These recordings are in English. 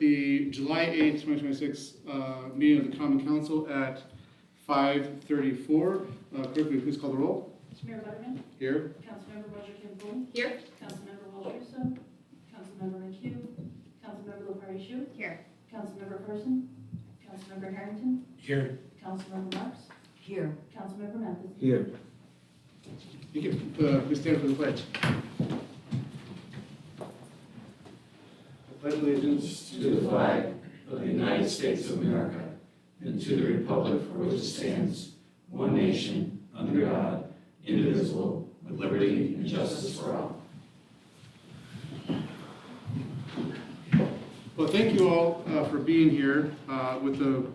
the July 8th, 2026 meeting of the Common Council at 5:34. Clerk, will you please call the roll? Mayor Butterman? Here. Councilmember Roger Campbell? Here. Councilmember Walter, Councilmember McHugh? Councilmember LaPartie? Here. Councilmember Carson? Councilmember Harrington? Here. Councilmember Marks? Here. Councilmember Mathis? Here. You can please stand for the pledge. I pledge allegiance To the flag of the United States of America and to the republic for which it stands, one nation, under God, indivisible, with liberty and justice for all. Well, thank you all for being here with the,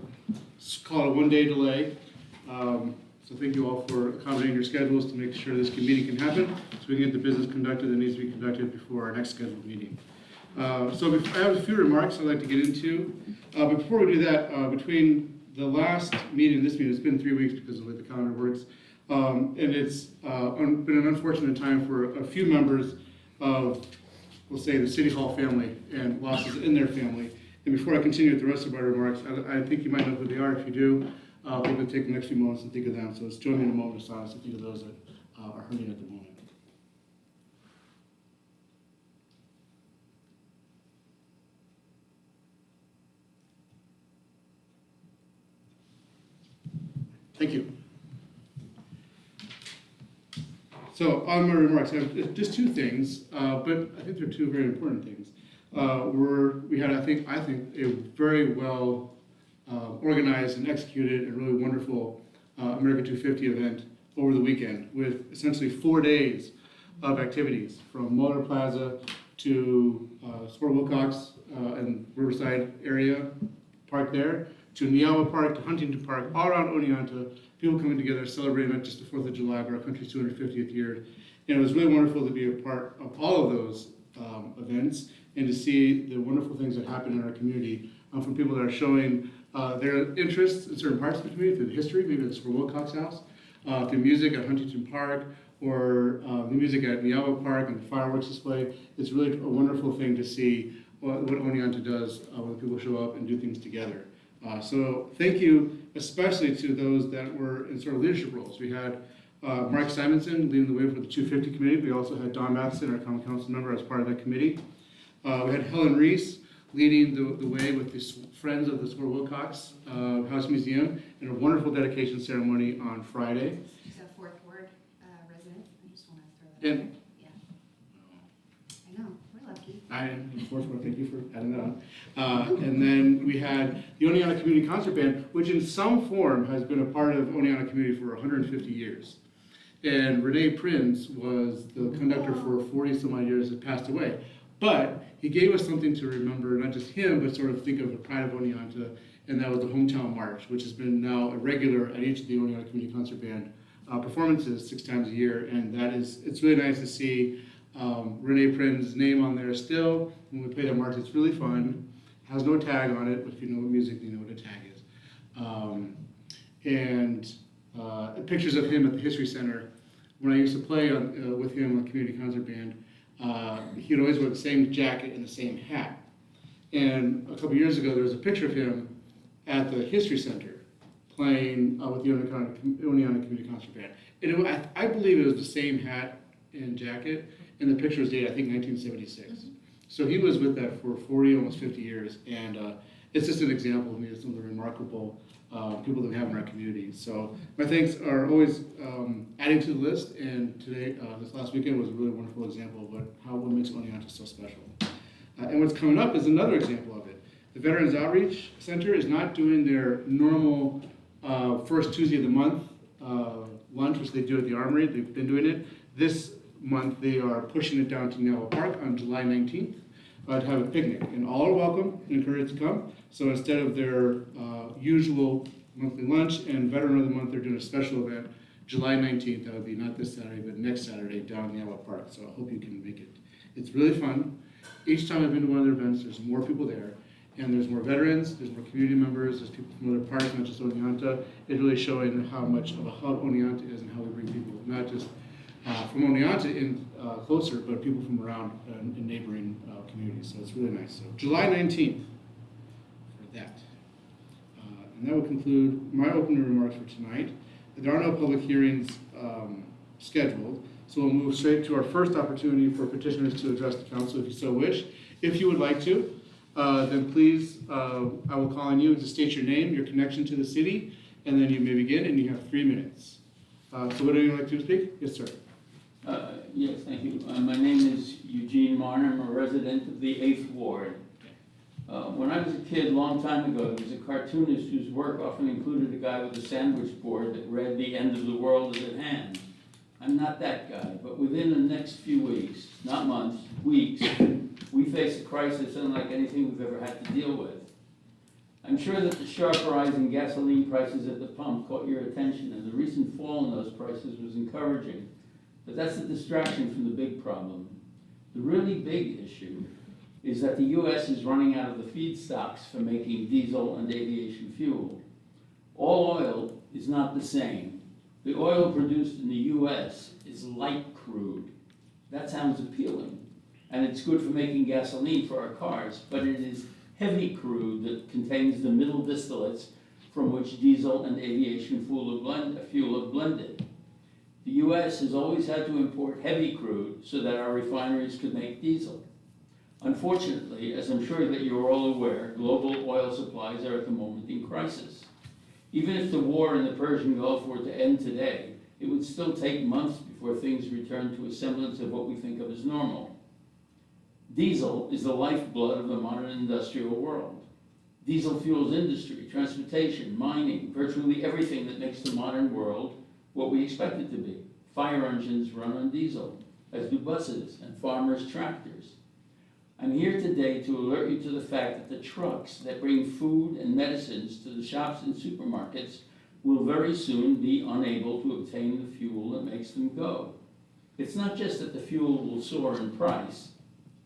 call it a one-day delay. So thank you all for accommodating your schedules to make sure this meeting can happen, so we can get the business conducted that needs to be conducted before our next scheduled meeting. So I have a few remarks I'd like to get into. But before we do that, between the last meeting and this meeting, it's been 3 weeks because of the way the calendar works. And it's been an unfortunate time for a few members of, we'll say, the City Hall family and losses in their family. And before I continue with the rest of my remarks, I think you might know who they are. If you do, we're going to take the next few moments and think of them. So let's join me in a moment of silence and think of those that are hurting at the moment. Thank you. So on my remarks, I have just two things, but I think they're two very important things. We had, I think, a very well organized and executed and really wonderful America 250 event over the weekend with essentially 4 days of activities from Motor Plaza to Sport Wilcox and Riverside area park there, to Neawa Park, to Huntington Park, all around Oneonta, people coming together celebrating not just the 4th of July, but our country's 250th year. And it was really wonderful to be a part of all of those events and to see the wonderful things that happen in our community from people that are showing their interests in certain parts of the community, through the history, maybe it's for Wilcox House, through music at Huntington Park, or the music at Neawa Park and the fireworks display. It's really a wonderful thing to see what Oneonta does when people show up and do things together. So thank you, especially to those that were in sort of leadership roles. We had Mark Simonson leading the way for the 250 committee. We also had Don Matheson, our common council member, as part of that committee. We had Helen Reese leading the way with the Friends of the Sport Wilcox House Museum in a wonderful dedication ceremony on Friday. She's a fourth ward resident. I just want to throw that And in there. Yeah. I know. We're lucky. Of course, well, thank you for adding that on. And then we had the Oneonta Community Concert Band, which in some form has been a part of Oneonta community for 150 years. And Renee Prinz was the conductor for 40 some odd years that passed away. But he gave us something to remember, not just him, but sort of think of the pride of Oneonta, and that was the Hometown March, which has been now a regular at each of the Oneonta Community Concert Band performances 6 times a year. And it's really nice to see Renee Prinz's name on there still. When we play that march, it's really fun. It has no tag on it, but if you know music, you know what a tag is. Pictures of him at the History Center. When I used to play with him on the Community Concert Band, he'd always wear the same jacket and the same hat. And a couple years ago, there was a picture of him at the History Center playing with the Oneonta Community Concert Band. And I believe it was the same hat and jacket, and the picture was dated, I think, 1976. So he was with that for 40, almost 50 years, and it's just an example of some of the remarkable people that we have in our community. So my thanks are always adding to the list, and today, this last weekend was a really wonderful example of what makes Oneonta so special. And what's coming up is another example of it. The Veterans Outreach Center is not doing their normal first Tuesday of the month lunch, which they do at the Armory. They've been doing it. This month, they are pushing it down to Neawa Park on July 19th to have a picnic. And all are welcome and encouraged to come. So instead of their usual monthly lunch and Veteran of the Month, they're doing a special event July 19th. That would be not this Saturday, but next Saturday down Neawa Park. So I hope you can make it. It's really fun. Each time I've been to one of their events, there's more people there. And there's more veterans, there's more community members, there's people from other parks, not just Oneonta. It's really showing how much of a hub Oneonta is and how we bring people, not just from Oneonta in closer, but people from around in neighboring communities. So it's really nice. So July 19th, And that will conclude my opening remarks for tonight. There are no public hearings scheduled, so we'll move straight to our first opportunity for petitioners to address the council if you so wish. If you would like to, then please, I will call on you to state your name, your connection to the city, and then you may begin, and you have 3 minutes. So would anyone like to speak? Yes, sir. Yes, thank you. My name is Eugene Marner. I'm a resident of the 8th Ward. When I was a kid, a long time ago, there was a cartoonist whose work often included a guy with a sandwich board that read, "The end of the world is at hand." I'm not that guy, but within the next few weeks, not months, weeks, we face a crisis unlike anything we've ever had to deal with. I'm sure that the sharp rise in gasoline prices at the pump caught your attention, and the recent fall in those prices was encouraging. But that's a distraction from the big problem. The really big issue is that the U.S. is running out of the feedstocks for making diesel and aviation fuel. All oil is not the same. The oil produced in the U.S. is light crude. That sounds appealing, and it's good for making gasoline for our cars, but it is heavy crude that contains the middle distillates from which diesel and aviation fuel are blended. The U.S. has always had to import heavy crude so that our refineries could make diesel. Unfortunately, as I'm sure that you're all aware, global oil supplies are at the moment in crisis. Even if the war in the Persian Gulf were to end today, it would still take months before things return to a semblance of what we think of as normal. Diesel is the lifeblood of the modern industrial world. Diesel fuels industry, transportation, mining, virtually everything that makes the modern world what we expect it to be. Fire engines run on diesel, as do buses and farmers' tractors. I'm here today to alert you to the fact that the trucks that bring food and medicines to the shops and supermarkets will very soon be unable to obtain the fuel that makes them go. It's not just that the fuel will soar in price,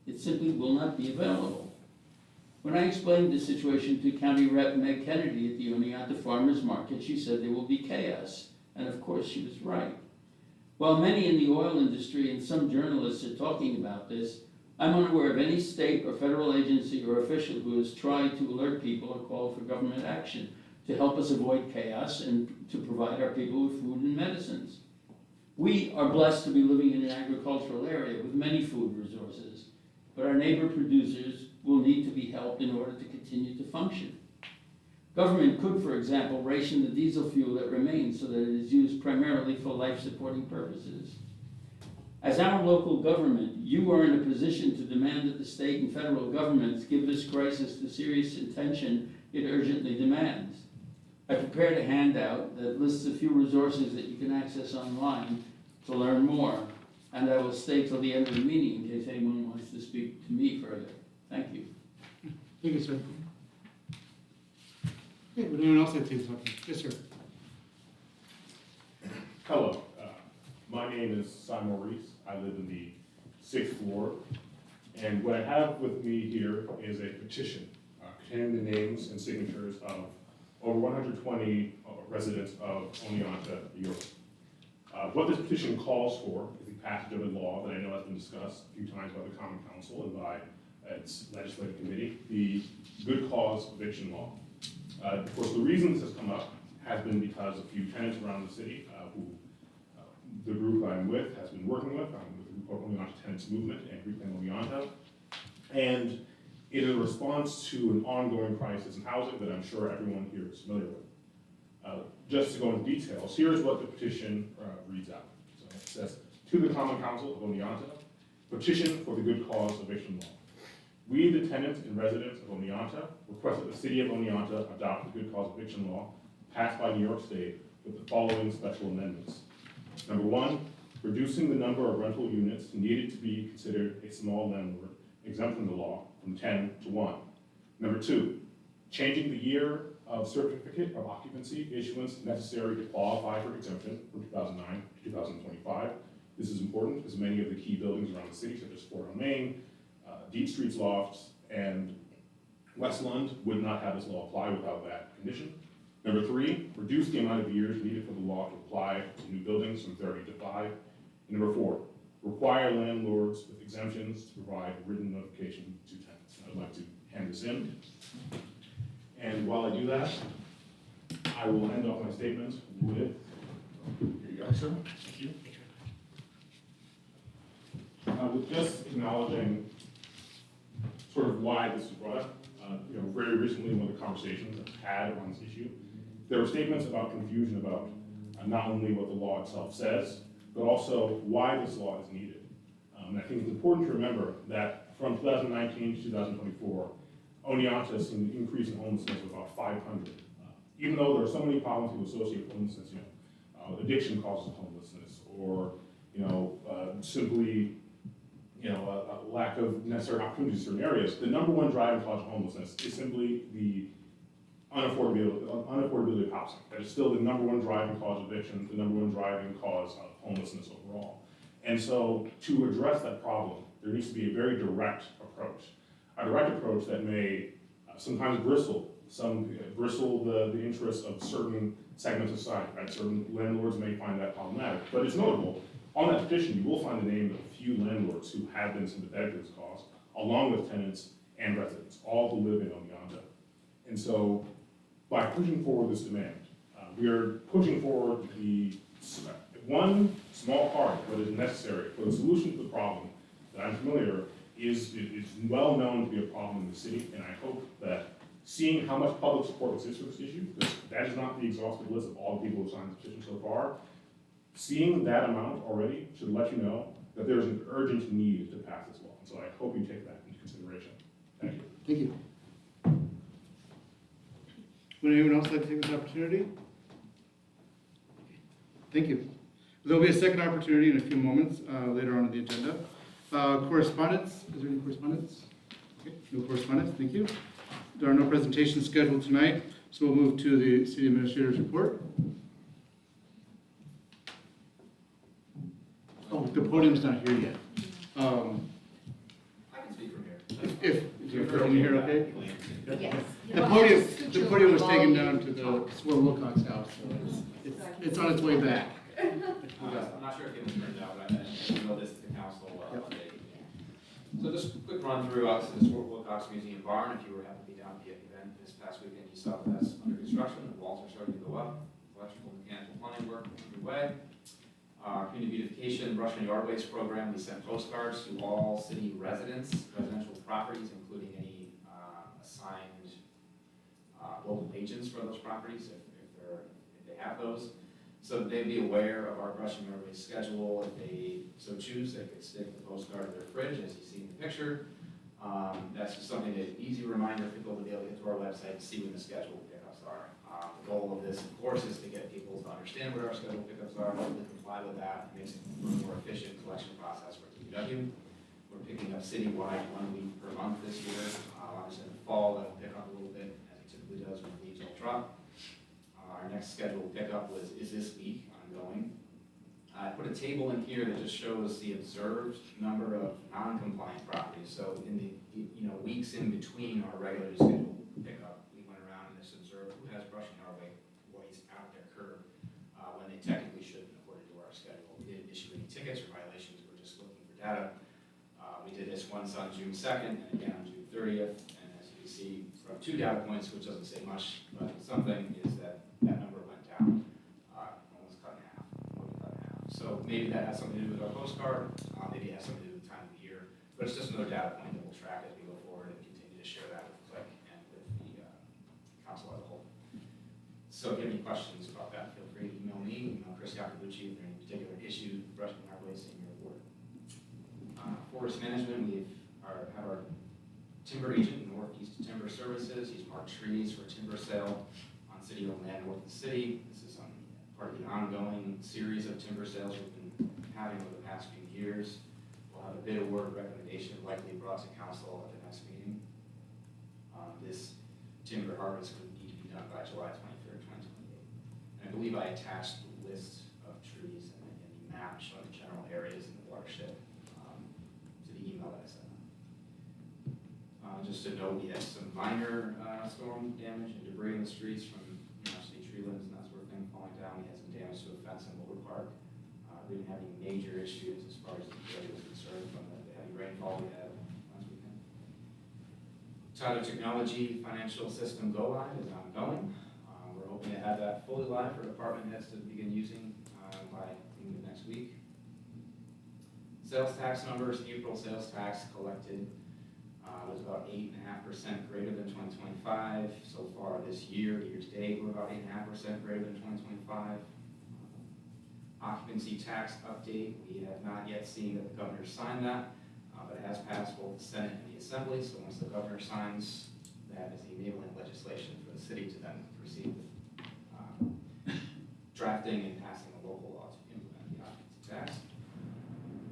it simply will not be available. When I explained the situation to County Rep. Meg Kennedy at the Oneonta Farmers Market, she said there will be chaos, and of course she was right. While many in the oil industry and some journalists are talking about this, I'm unaware of any state or federal agency or official who has tried to alert people or call for government action to help us avoid chaos and to provide our people with food and medicines. We are blessed to be living in an agricultural area with many food resources, but our neighbor producers will need to be helped in order to continue to function. Government could, for example, ration the diesel fuel that remains so that it is used primarily for life-supporting purposes. As our local government, you are in a position to demand that the state and federal governments give this crisis the serious attention it urgently demands. I prepared a handout that lists a few resources that you can access online to learn more, and I will stay till the end of the meeting in case anyone wants to speak to me further. Thank you. Thank you, sir. Okay, would anyone else like to say something? Yes, sir. Hello, my name is Simon Maurice. I live in the 6th Ward. And what I have with me here is a petition containing the names and signatures of over 120 residents of Oneonta, New York. What this petition calls for is the passage of a law that I know has been discussed a few times by the Common Council and by its legislative committee, the Good Cause Eviction Law. Of course, the reason this has come up has been because a few tenants around the city who the group I'm with has been working with the group called Oneonta Tenants Movement and Reclaim Oneonta. And it is a response to an ongoing crisis in housing that I'm sure everyone here is familiar with. Just to go into details, here's what the petition reads out. So it says, to the Common Council of Oneonta, petition for the Good Cause Eviction Law. We, the tenants and residents of Oneonta, request that the City of Oneonta adopt the Good Cause Eviction Law passed by New York State with the following special amendments. Number 1, reducing the number of rental units needed to be considered a small landlord exempt from the law from 10 to 1. Number 2, changing the year of certificate of occupancy issuance necessary to qualify for exemption from 2009 to 2025. This is important because many of the key buildings around the city, such as Fort on Main, Deep Streets Lofts, and Westland would not have this law apply without that condition. Number 3, reduce the amount of years needed for the law to apply to new buildings from 30 to 5. And number 4, require landlords with exemptions to provide written notification to tenants. I'd like to hand this in. And while I do that, I will end off my statement with, here you go, sir. Thank you. With just acknowledging sort of why this was brought up. Very recently, one of the conversations I've had on this issue, there were statements about confusion about not only what the law itself says, but also why this law is needed. And I think it's important to remember that from 2019 to 2024, Oneonta has seen an increase in homelessness of about 500. Even though there are so many problems people associate with homelessness, addiction causes homelessness, or simply a lack of necessary opportunities in certain areas. The number one driving cause of homelessness is simply the unaffordability of housing. That is still the number one driving cause of addiction, the number one driving cause of homelessness overall. And so to address that problem, there needs to be a very direct approach. A direct approach that may sometimes bristle the interests of certain segments of society, right? Certain landlords may find that problematic, but it's notable. On that petition, you will find the name of a few landlords who have been sympathetic to this cause, along with tenants and residents, all who live in Oneonta. And so, by pushing forward this demand, we are pushing forward the one small part, but is necessary for the solution to the problem that I'm familiar is well known to be a problem in the city, and I hope that seeing how much public support exists for this issue, because that is not the exhaustive list of all the people who signed the petition so far, seeing that amount already should let you know that there is an urgent need to pass this law. And so I hope you take that into consideration. Thank you. Thank you. Would anyone else like to take this opportunity? Thank you. There'll be a second opportunity in a few moments later on in the agenda. Correspondence, is there any correspondence? Okay, no correspondence, thank you. There are no presentations scheduled tonight, so we'll move to the city administrator's report. Oh, the podium's not here yet. I can speak from here. If you're from here, okay? Yes. The podium was taken down to the Swell Wilcox house, so it's on its way back. I'm not sure if it was turned out, but I know this to the council today. So just a quick run through, obviously, the Wilcox Museum barn. If you were happen to be down at the event this past weekend, you saw that that's under construction. The walls are starting to go up. Electrical, mechanical, plumbing work underway. Our community beautification brush and yard waste program, we sent postcards to all city residents, residential properties, including any assigned local agents for those properties, if they have those. So that they'd be aware of our brush and yard waste schedule. If they so choose, they could stick the postcard to their fridge, as you see in the picture. That's just something that easy reminder for people to be able to get to our website and see when the scheduled pickups are. The goal of this, of course, is to get people to understand what our scheduled pickups are, hopefully comply with that. It makes it a more efficient collection process for DPW. We're picking up citywide 1 week per month this year. Obviously in the fall, that'll pick up a little bit, as it typically does when it leaves our truck. Our next scheduled pickup is this week, ongoing. I put a table in here that just shows the observed number of non-compliant properties. So in the weeks in between our regularly scheduled pickup, we went around and just observed who has brush and yard waste out at their curb when they technically shouldn't, according to our schedule. We didn't issue any tickets or violations. We're just looking for data. We did this once on June 2nd and again on June 30th. And as you can see from 2 data points, which doesn't say much, but something, is that number went down, almost cut in half, more than cut in half. So maybe that has something to do with our postcard, maybe it has something to do with the time of the year, but it's just another data point that we'll track as we go forward and continue to share that with CLIC and with the council as a whole. So if you have any questions about that, feel free to email me, email Chris Capilucci, if there are any particular issue with brush and yard waste in your ward. Forest management, we have our timber agent, Northeast Timber Services. He's marked trees for timber sale on city-owned land north of the city. This is part of the ongoing series of timber sales we've been having over the past few years. We'll have a bid award recommendation likely brought to council at the next meeting. This timber harvest would need to be done by July 23rd, 2028. And I believe I attached the list of trees and the map showing the general areas in the watershed to the email that I sent. Just to note, we had some minor storm damage and debris in the streets from city tree limbs and that sort of thing falling down. We had some damage to a fence in Woodward Park. We didn't have any major issues as far as the area was concerned from the heavy rainfall we had last weekend. Tyler Technology financial system go live is ongoing. We're hoping to have that fully live for department heads to begin using by the end of next week. Sales tax numbers, April sales tax collected was about 8.5% greater than 2025. So far this year to date, we're about 8.5% greater than 2025. Occupancy tax update, we have not yet seen that the governor signed that, but it has passed both the Senate and the Assembly. So once the governor signs, that is the enabling legislation for the city to then proceed with drafting and passing a local law to implement the occupancy tax.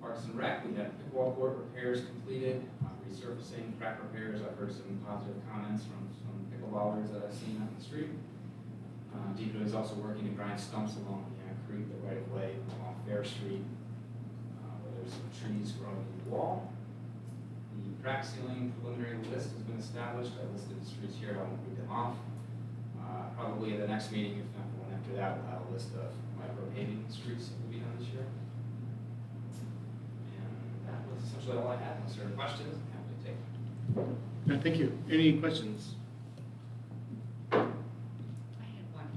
Parks and Rec, we had pickleball court repairs completed, resurfacing, crack repairs. I've heard some positive comments from some pickleballers that I've seen out in the street. DPW is also working to grind stumps along the Creek, the right of way along Fair Street, where there's some trees growing in the wall. The crack ceiling preliminary list has been established. I listed the streets here. I won't read them off. Probably at the next meeting, if not the one after that, we'll have a list of micro paving streets that will be done this year. That was essentially all I had. Unless there are questions, I'm happy to take them. Thank you. Any questions? I had one.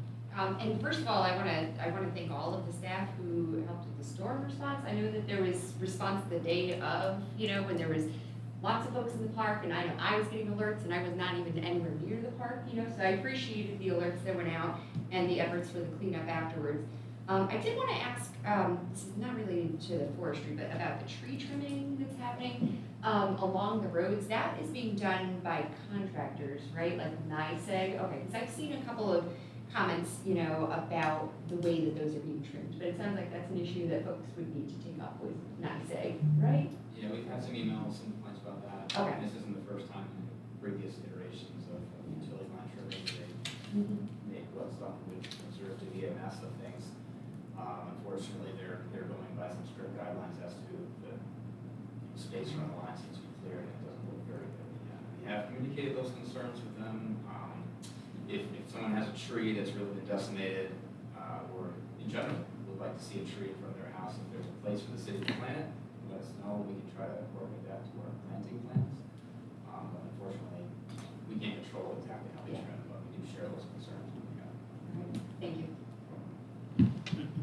And first of all, I want to thank all of the staff who helped with the storm response. I know that there was response the day of, when there was lots of folks in the park, and I know I was getting alerts, and I was not even anywhere near the park, so I appreciated the alerts that went out and the efforts for the cleanup afterwards. I did want to ask, this is not related to the forestry, but about the tree trimming that's happening along the roads. That is being done by contractors, right? Like NYSEG? Okay, because I've seen a couple of comments, about the way that those are being trimmed, but it sounds like that's an issue that folks would need to take up with NYSEG, right? Yeah, we've had some emails, some complaints about that. Okay. This isn't the first time in previous iterations of utility line trimming. They make what's observed to be a mess of things. Unfortunately, they're going by some strict guidelines as to the space around the line seems to be clear, and it doesn't look very good. We have communicated those concerns with them. If someone has a tree that's really been decimated, or in general would like to see a tree in front of their house, if there's a place for the city to plant it, let us know. We can try to work with that to our planting plans. But unfortunately, we can't control exactly how they trim, but we do share those concerns. Thank you.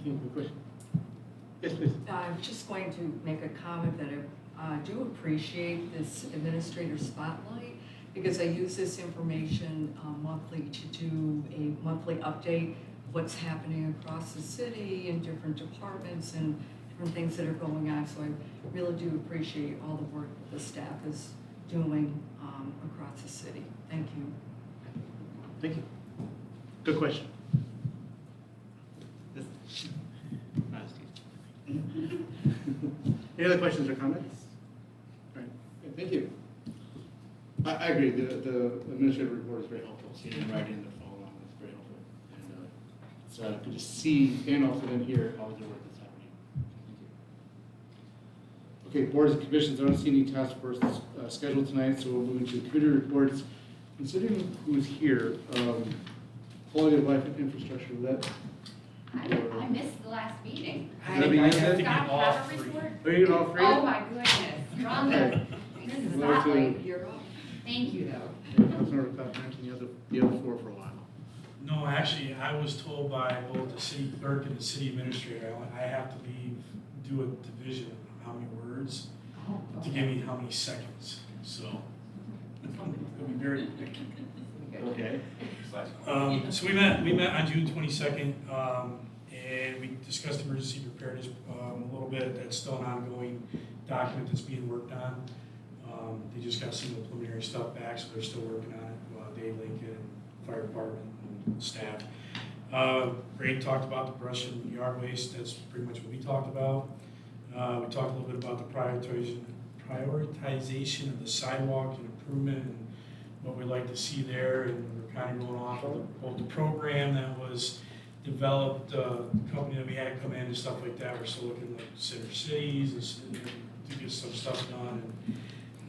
Good question. Yes, please. I'm just going to make a comment that I do appreciate this administrator spotlight, because I use this information monthly to do a monthly update of what's happening across the city and different departments and different things that are going on. So I really do appreciate all the work that the staff is doing across the city. Thank you. Thank you. Good question. Any other questions or comments? All right. Yeah, thank you. I agree. The administrative report is very helpful. Seeing it right in the follow along is very helpful. And it's good to see and also then hear all the work that's happening. Thank you. Okay, boards and commissions. I don't see any task force scheduled tonight, so we'll move into committee reports. Considering who's here, quality of life and infrastructure, that. I missed the last meeting. Is that being said? Scott have a report? Are you all free? Oh my goodness, you're on the Well, spotlight, you're up. Thank you though. Councilmember Clapp mentioned the other four for a while. No, actually, I was told by both the city clerk and the city administrator, I have to do a division of how many words to give me how many seconds, so. It'll be very quick. Okay. So we met on June 22nd, and we discussed emergency preparedness a little bit. That's still an ongoing document that's being worked on. They just got some of the preliminary stuff back, so they're still working on it. Dave Lincoln, fire department, and staff. Ray talked about the brush and yard waste. That's pretty much what we talked about. We talked a little bit about the prioritization of the sidewalk and improvement and what we'd like to see there, and we're kind of going off of both the program that was developed, the company that we had come in and stuff like that. We're still looking like Center Cities and to get some stuff done.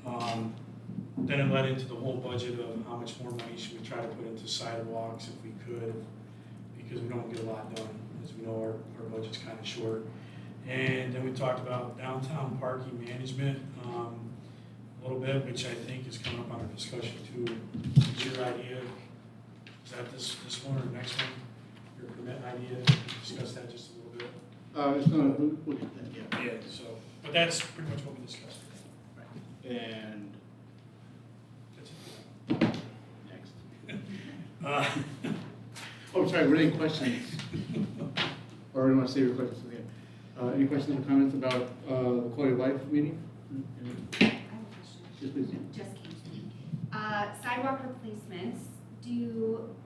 And then it led into the whole budget of how much more money should we try to put into sidewalks if we could, because we don't get a lot done. As we know, our budget's kind of short. And then we talked about downtown parking management a little bit, which I think is coming up on our discussion too. Is your idea? Is that this one or next one? Your permit idea, discuss that just a little bit. It's gonna, we'll get that, yeah. Yeah, so, but that's pretty much what we discussed today. And That's it. next. Oh, sorry, were there any questions? Or do you want to save your questions to the end? Any questions or comments about the quality of life meeting? I have a question. Yes, please. Just came to me. Sidewalk replacements,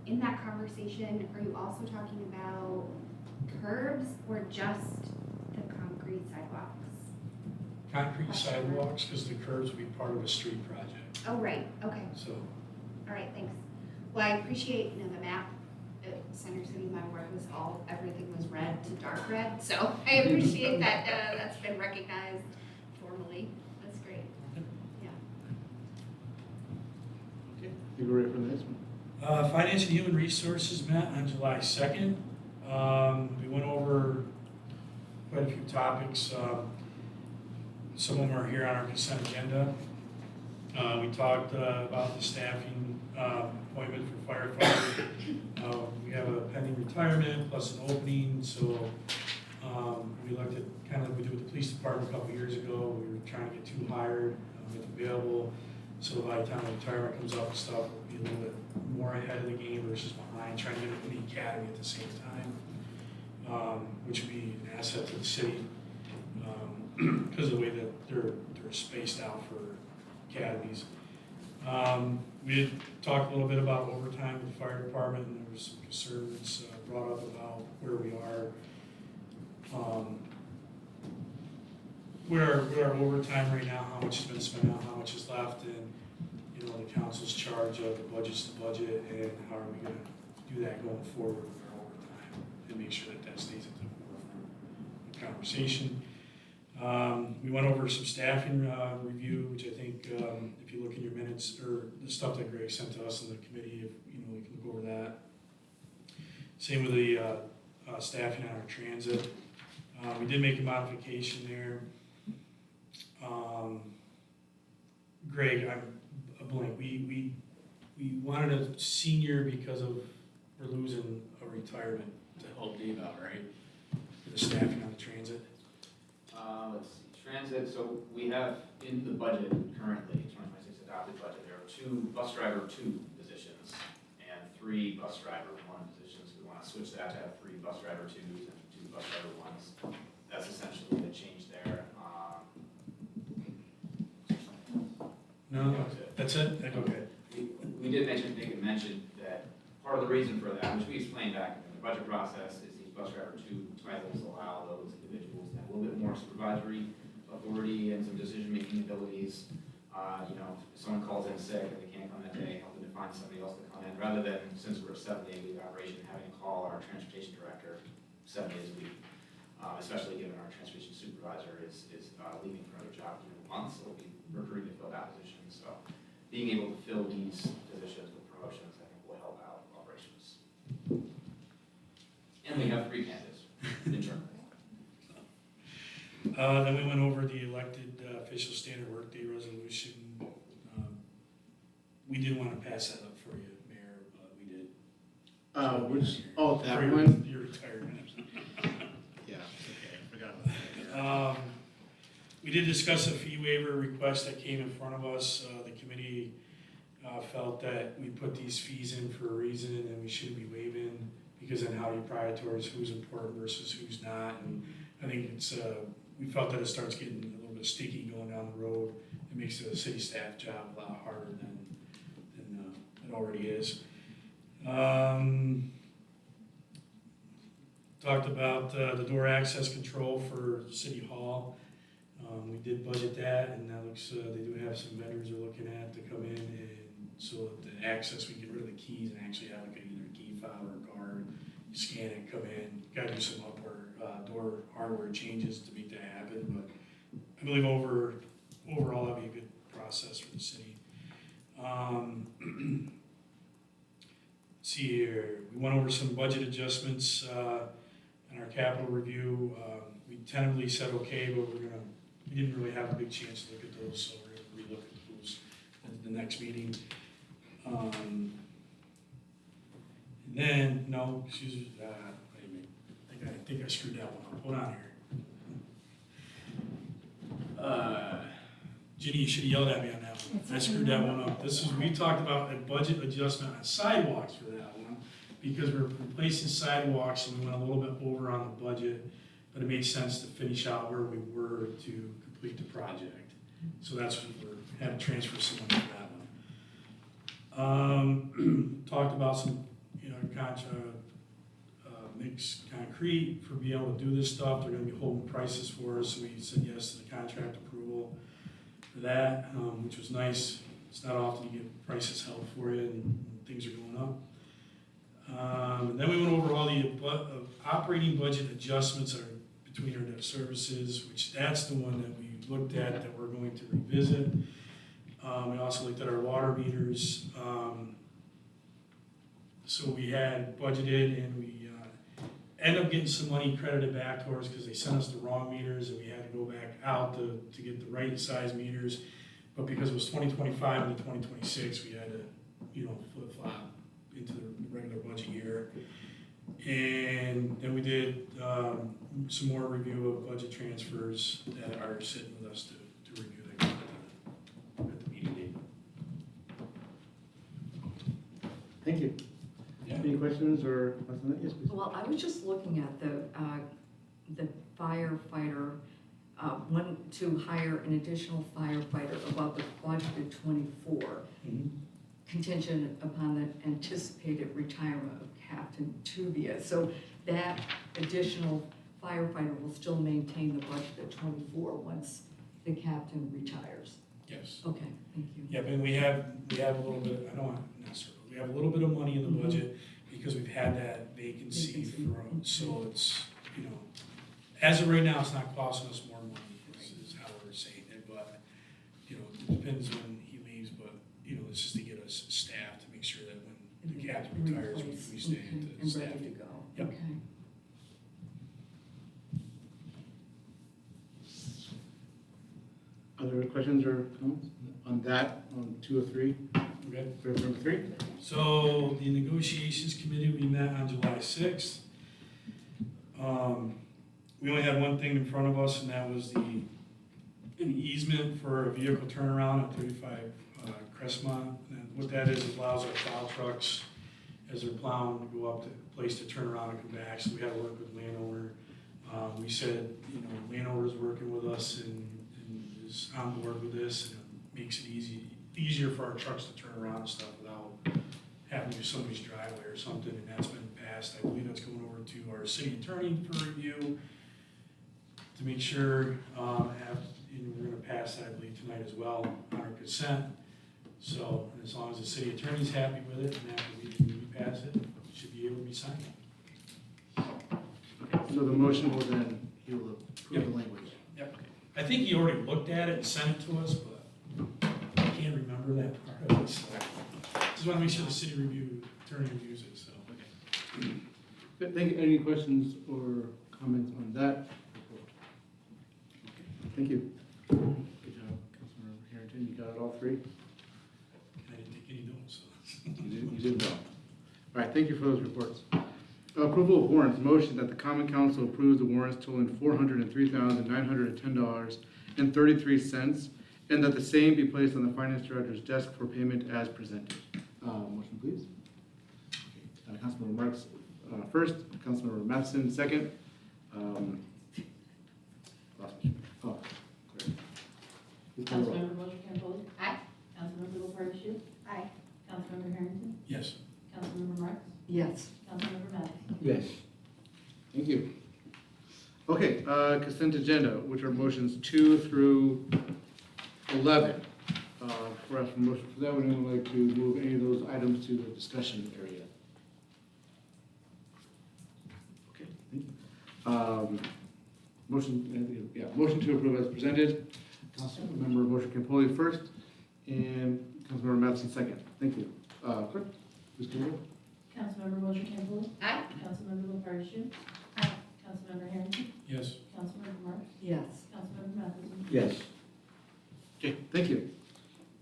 in that conversation, are you also talking about curbs or just the concrete sidewalks? Concrete sidewalks, because the curbs will be part of a street project, Oh, right, okay, so. all right, thanks. Well, I appreciate, the map at Center City, my ward was everything was red to dark red, so I appreciate that, that's been recognized formally, that's great. Yeah. Okay, I think we're ready for the next one. Finance and Human Resources met on July 2nd. We went over quite a few topics. Some of them are here on our consent agenda. We talked about the staffing appointment for firefighter. We have a pending retirement plus an opening, so we looked at kind of like we did with the police department a couple years ago. We were trying to get two hired, get available. So by the time the retirement comes up and stuff, we'll be a little bit more ahead of the game versus behind, trying to get in the academy at the same time, which would be an asset to the city because of the way that they're spaced out for academies. We did talk a little bit about overtime with the fire department, and there was some concerns brought up about where we are. Where our overtime right now, how much has been spent out, how much is left, and the council's charge of the budget's the budget, and how are we gonna do that going forward with our overtime, and make sure that that stays at the forefront of the conversation. We went over some staffing review, which I think if you look in your minutes, or the stuff that Greg sent to us in the committee, if we can look over that. Same with the staffing on our transit. We did make a modification there. Greg, I'm a blank. We wanted a senior because we're losing a retirement to help Dave out, right? For the staffing on the transit. Let's see, transit, so we have in the budget currently, 2026 adopted budget, there are 2 bus driver 2 positions and 3 bus driver 1 positions. We want to switch that to have 3 bus driver 2s and 2 bus driver 1s. That's essentially the change there. No, that's it? Okay. We did mention that part of the reason for that, which we explained back in the budget process, is these bus driver 2 titles allow those individuals to have a little bit more supervisory authority and some decision-making abilities. If someone calls in sick and they can't come that day, helping to find somebody else to come in, rather than, since we're a 7-day-a-week operation, having to call our transportation director 7 days a week. Especially given our transportation supervisor is leaving for another job in months, so we'll be recruiting to fill that position. So being able to fill these positions with promotions, I think will help out operations. And we have 3 candidates internally. Then we went over the elected official standard workday resolution. We did want to pass that up for you, Mayor, we did. That For your- one? Your retirement. Yeah, okay, I forgot about that. We did discuss a fee waiver request that came in front of us. The committee felt that we put these fees in for a reason and we shouldn't be waiving, because then how do you prioritize who's important versus who's not? And I think we felt that it starts getting a little bit sticky going down the road. It makes the city staff job a lot harder than it already is. Talked about the door access control for City Hall. We did budget that, and that looks, they do have some vendors they're looking at to come in, and so that the access, we get rid of the keys and actually have like either a key fob or a card. You scan it, come in, gotta do some door hardware changes to make that happen, but I believe overall that'd be a good process for the city. See here, we went over some budget adjustments in our capital review. We tentatively said okay, but we didn't really have a big chance to look at those, so we're gonna relook at those at the next meeting. And then, no, excuse me, wait a minute, I think I screwed that one up, hold on here. Ginny, you should have yelled at me on that one, I screwed that one up. We talked about a budget adjustment on sidewalks for that one, because we're replacing sidewalks and we went a little bit over on the budget, but it made sense to finish out where we were to complete the project. So that's what we're, had to transfer some money for that one. Talked about some, mixed concrete for being able to do this stuff. They're gonna be holding prices for us, so we said yes to the contract approval for that, which was nice. It's not often you get prices held for you and things are going up. And then we went over all the operating budget adjustments are between our debt services, which that's the one that we looked at that we're going to revisit. We also looked at our water meters. So we had budgeted and we ended up getting some money credited back towards because they sent us the wrong meters and we had to go back out to get the right size meters. But because it was 2025 and 2026, we had to, flip-flop into the regular budget year. And then we did some more review of budget transfers that are sitting with us to review that at the meeting date. Thank you. Yeah. Any questions or comments on that? Yes, please. Well, I was just looking at the firefighter, to hire an additional firefighter above the budgeted 24, Mhm. contingent upon the anticipated retirement of Captain Tuvia. So that additional firefighter will still maintain the budget at 24 once the captain retires. Yes. Okay, thank you. Yeah, but we have a little bit, I don't want, not sure, we have a little bit of money in the Mhm. budget because we've had that vacancy Vacancy. for, so it's, as of right now, it's not costing us more money, is how we're saying it, but, it depends when he leaves, but, it's just to get us staff to make sure that when the captain retires, we stay Okay, into and staff. ready to go. Yep. Okay. Other questions or comments on that, on 203, Okay. for number 3? So the negotiations committee, we met on July 6th. We only had one thing in front of us, and that was an easement for a vehicle turnaround at 35 Crestmont. And what that is, it allows our plow trucks, as they're plowing, to go up to a place to turn around and come back. So we had to work with landowner. We said, landowner's working with us and is on board with this, and it makes it easier for our trucks to turn around and stuff without having to do somebody's driveway or something, and that's been passed. I believe that's going over to our city attorney for review to make sure, and we're gonna pass that, I believe, tonight as well, 100%. So, and as long as the city attorney's happy with it, and after we pass it, it should be able to be signed. So the motion will then, he will approve Yep. the language. Yep. I think he already looked at it and sent it to us, but I can't remember that part of it, so. Just wanna make sure the city attorney reviews it, so. Good, thank you. Any questions or comments on that report? Thank you. Good job, Councilmember Harrington. You got it all 3? I didn't take any notes, so. You did well. All right, thank you for those reports. Approval of warrants. Motion that the common council approves the warrants totaling $403,910.33, and that the same be placed on the finance director's desk for payment as presented. Motion, please. Okay, Councilmember Marks first, Councilmember Matheson second. Lost my- oh, great. Please call the roll. Councilmember Moser Campbell. Aye. Councilmember LaFarge. Aye. Councilmember Harrington. Yes. Councilmember Marks. Yes. Councilmember Matheson. Yes. Thank you. Okay, consent agenda, which are motions 2 through 11. For us, motion for that, would anyone like to move any of those items to the discussion area? Okay, thank you. Motion to approve as presented. Councilmember Moser Campoli first, and Councilmember Matheson second. Thank you. Clerk, please call the roll. Councilmember Moser Campbell. Aye. Councilmember LaFarge. Aye. Councilmember Harrington. Yes. Councilmember Marks. Yes. Councilmember Matheson. Yes. Okay, thank you.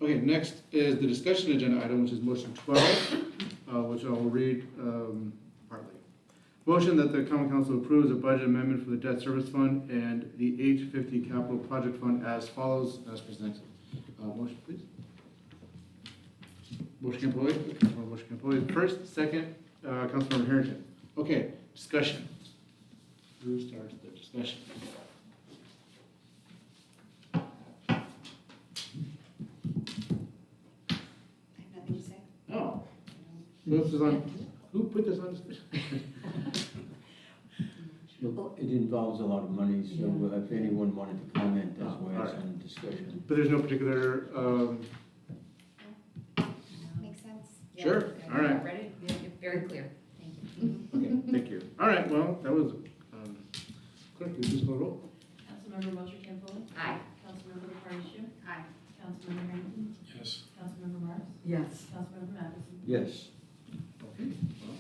Okay, next is the discussion agenda item, which is motion 12. which I will read partly. Motion that the common council approves a budget amendment for the debt service fund and the H50 capital project fund as follows, as presented. Motion, please. Motion Campbell, Motion Campbell, first, second, Councilmember Harrington. Okay, discussion. Who starts the discussion? I have nothing to say. Oh, this is on, who put this on? Look, it involves a lot of money, so if anyone wanted to comment, that's why it's alright. on discussion. But there's no particular, Makes sense. Yeah, Sure, good. all right. Ready? Yeah, very clear. Thank you. okay, thank you. All right, well, that was, clerk, please just call the roll. Councilmember Moser Campbell. Aye. Councilmember LaFarge. Aye. Councilmember Harrington. Yes. Councilmember Marks. Yes. Councilmember Matheson. Yes. Okay, well,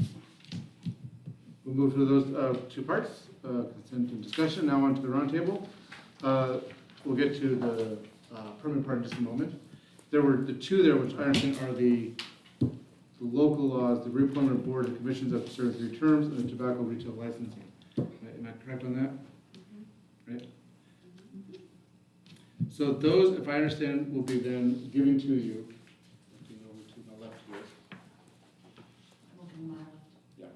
we'll move to those two parts, consent and discussion. Now on to the roundtable. We'll get to the permanent part in just a moment. There were the two there, which I understand are the local laws, the reappointment of board and commissions after serving 3 terms, and the tobacco retail licensing. Am I correct on that? Right? So those, if I understand, will be then given to you. Looking over to my left here. I'm looking to my left.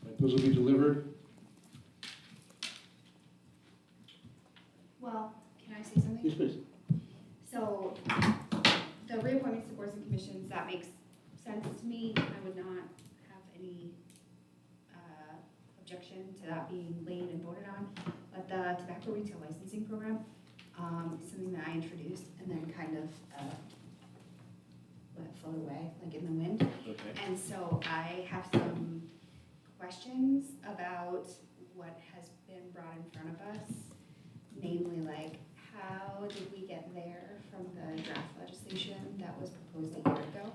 Right, those will be delivered. Well, can I say something? Yes, please. So, the reappointments to boards and commissions, that makes sense to me. I would not have any objection to that being laid and voted on. But the tobacco retail licensing program is something that I introduced and then kind of let it float away, like in the wind. Okay. And so I have some questions about what has been brought in front of us. Namely, like, how did we get there from the draft legislation that was proposed a year ago?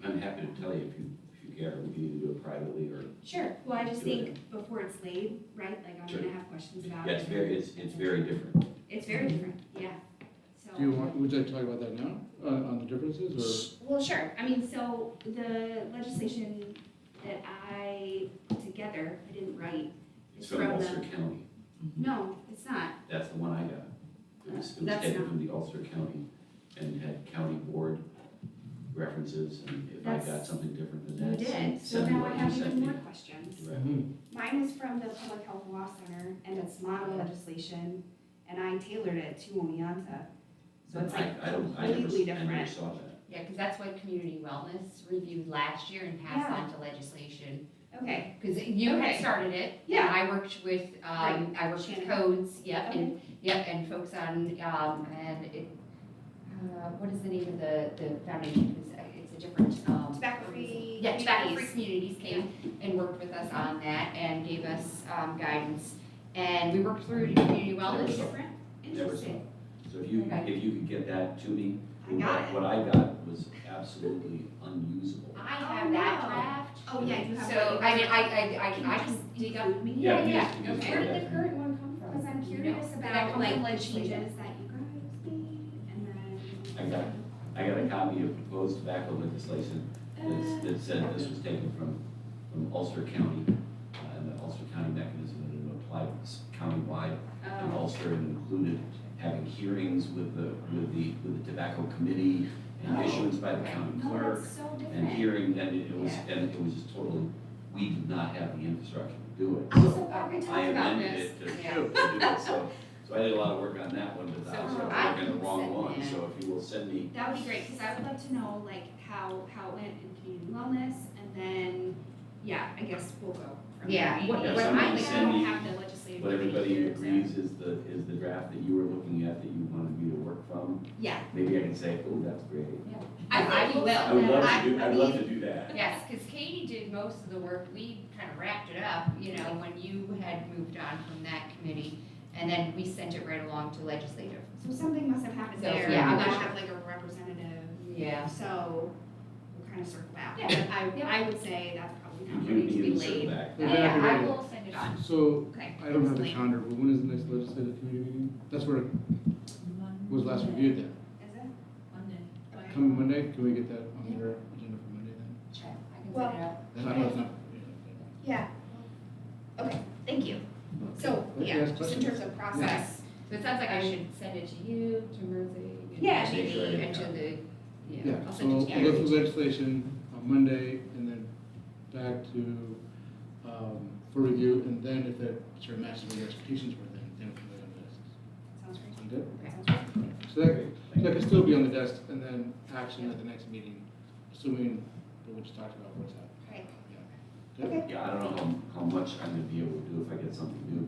I'm happy to tell you if you care, we can either do it privately or. Sure, well, I just Do it. think before it's laid, right, like, I'm Sure. gonna have questions about Yeah, it. it's very different. It's very different, yeah, so. Do you want, would you like to talk about that now, on the differences, Well, sure, I mean, so the legislation that I put together, I didn't write, It's it's from from Ulster the, County. no, it's not. That's the one I got. It was That's taken not- from the Ulster County and had county board references, and if I got That's- something different than You that, did, so send me now I what have you even sent me. more questions. Right. Mine is from the Public Health Law Center, and it's model legislation, and I tailored it to Oneonta. So it's like I completely never different. saw that. Yeah, because that's what community wellness reviewed last year and passed Yeah. on to legislation. Okay, Because you had Okay. started it. Yeah. And I worked with, I worked with Shannon. codes, yep, Okay. and folks on, and it, what is the name of the foundation? It's a different, tobacco-free Yeah, tobacco-free communities. communities came and worked with us on that and gave us, guidance. And we worked through to community wellness. Different, Never saw interesting. it. So if you could get that to me, I got it. what I got was absolutely unusable. I Oh, have that no. draft. Oh, yeah, you have. So, that. I mean, Can I you can just dig up. include me? Yeah, you yeah, just- you just okay. Where put did that the in. current one come from? Because I'm curious Did that about come like from the legislation? changes that you guys made, and then. I got a copy of proposed tobacco legislation that said this was taken from Ulster County, and the Ulster County mechanism that it applied countywide. And Oh, Ulster included having hearings with the tobacco committee and Oh. issuance by the county no, clerk. that's so And different. hearing, and it was, Yeah. and it was just totally, we did not have the infrastructure to do it. I'm So so glad we I talked about amended this. it to Yeah. do it, so I did a lot of work on that one, but I was So I working the wrong can one, send so if you will send me, That would be great, because I would love to know like how it went in community wellness, and then, yeah, I guess we'll go from there. Yeah, what- Yeah, what somebody I send me have the legislative. what everybody here, so- agrees is the draft that you were looking at that you wanted me to work from, Yeah, maybe I can say, oh, that's great. I think will. I would love I- to do, I I'd love mean- to do that. Yes, because Katie did most of the work, we kind of wrapped it up, you know, when you had moved on from that committee, and then we sent it right along to legislative. so something must have happened So, there, yeah, I'm we not don't sure. have like a representative, Yeah. so we'll kind of circle back. Yeah. But Yeah. I would say that's probably not You going to need be to circle laid. back. Yeah, Yeah, I yeah. will send it on. So, Okay. I don't have the Late. calendar, but when is the next legislative committee meeting? That's where it was last reviewed then. Is it? Monday. Coming Monday, can we get that on your agenda for Monday then? Sure, I can Well- it out. I know it's not. Yeah. Okay, thank you. So, Let's yeah, ask just in terms of process. So it sounds like I should send it to you, to Mersey, Yeah, and maybe. Amy, and to the, Yeah, I'll so send we'll it to go you. through legislation on Monday and then back to, for review, and then if that sort of matches what your expectations were, then we'll put it on the desk. Sounds great. Sound good? Sounds great. So that can still be on the desk and then action at the next meeting, assuming what we just talked about works out. Right. Good? Okay. Yeah, I don't know how much I'm gonna be able to do if I get something new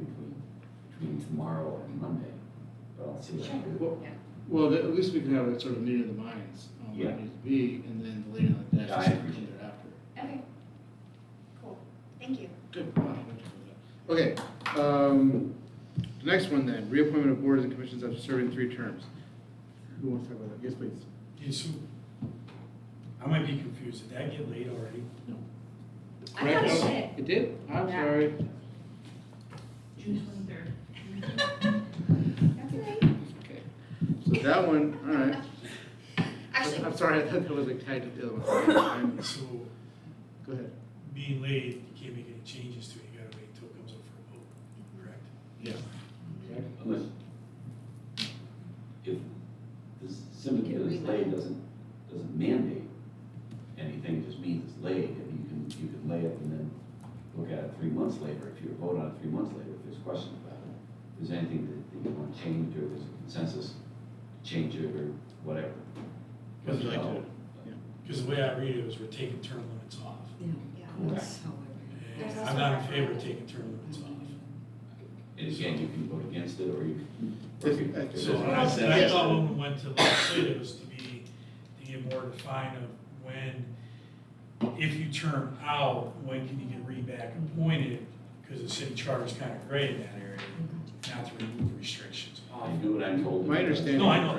between tomorrow and Monday, but I'll see what I do. Well, Yeah. well, at least we can have a sort of meeting of the minds on what Yeah. it needs to be, and then the laying on the desk. Yeah, I is appreciate it. thereafter. Okay. Cool. Thank you. Good. Wow, thank you for that. Okay, the next one then, reappointment of boards and commissions after serving 3 terms. Who wants to talk about that? Yes, please. Yeah, so, I might be confused, did that get laid already? No. I thought it Correct? did. It did? I'm Yeah. sorry. June 23rd. That's all right. Okay. So that one, all right. Actually, I'm sorry, I thought that was like tied to the other one. So, Go ahead. being laid, you can't make any changes to it, you gotta wait until it comes up for a vote, correct? Yeah. Correct? Unless, if this simply You can because it's laid doesn't mandate anything, it just means it's laid, and you can lay it and then look at it 3 months later, if you vote on it 3 months later, if there's questions about it. If there's anything that you want to change, or there's a consensus, change it, or whatever. Would you like to? Because the way I read it was we're taking term limits off. Yeah, yeah. that's how I read it. There's And also I'm not in a favor of referendum. taking term limits off. And again, you can vote against it, or you can. If- So I thought when we went to legislative was to get more defined of when, if you term out, when can you get back appointed? Because the city charter is kind of gray in that area, not to remove restrictions. I do what I'm told. My understanding- No, I know. I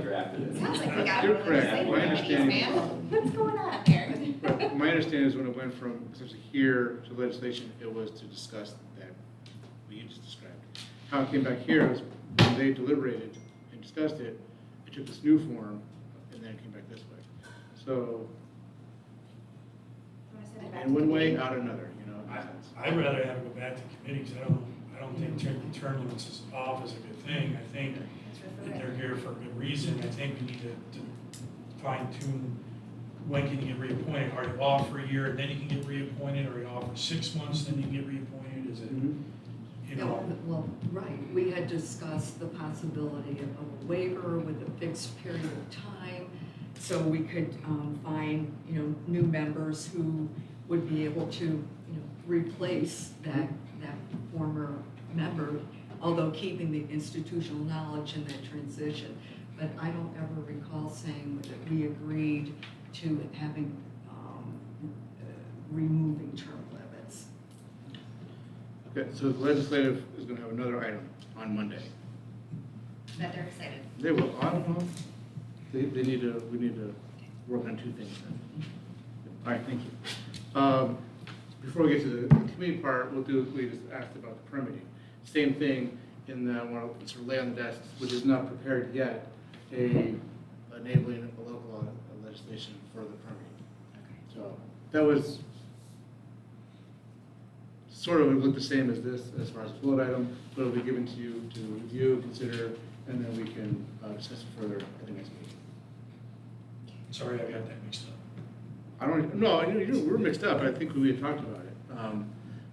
drafted it. Sounds like we got You're one of correct. those My committees, understanding- man. What's going on there? Right. My understanding is when it went from essentially here to legislation, it was to discuss that, what you just described. How it came back here was when they deliberated and discussed it, it took this new form, and then it came back this way. So, Wanna send it back in to one the way, meeting? out another, you know? in that sense. I'd rather have it go back to committee, because I don't think term limits is off is a good thing. I think Let's refer that it. they're here for a good reason. I think we need to fine tune, when can you get reappointed? Are you off for a year, and then you can get reappointed? Or are you off for 6 months, then you can get reappointed? Is it, Mhm. you No, know? well, right, we had discussed the possibility of a waiver with a fixed period of time, so we could find, new members who would be able to, replace that former member, although keeping the institutional knowledge in that transition. But I don't ever recall saying that we agreed to having, removing term limits. Okay, so the legislative is gonna have another item on Monday. That they're excited. They will, I don't know. We need to work on 2 things then. All right, thank you. Before we get to the committee part, we just asked about the permitting. Same thing in that I want to sort of lay on the desk, which is not prepared yet, enabling a local law legislation for the permitting. So that was sort of looked the same as this, as far as the bullet item, but it'll be given to you to review, consider, and then we can discuss it further at the next meeting. Sorry, I got that mixed up. I don't, no, we're mixed up, I think we had talked about it.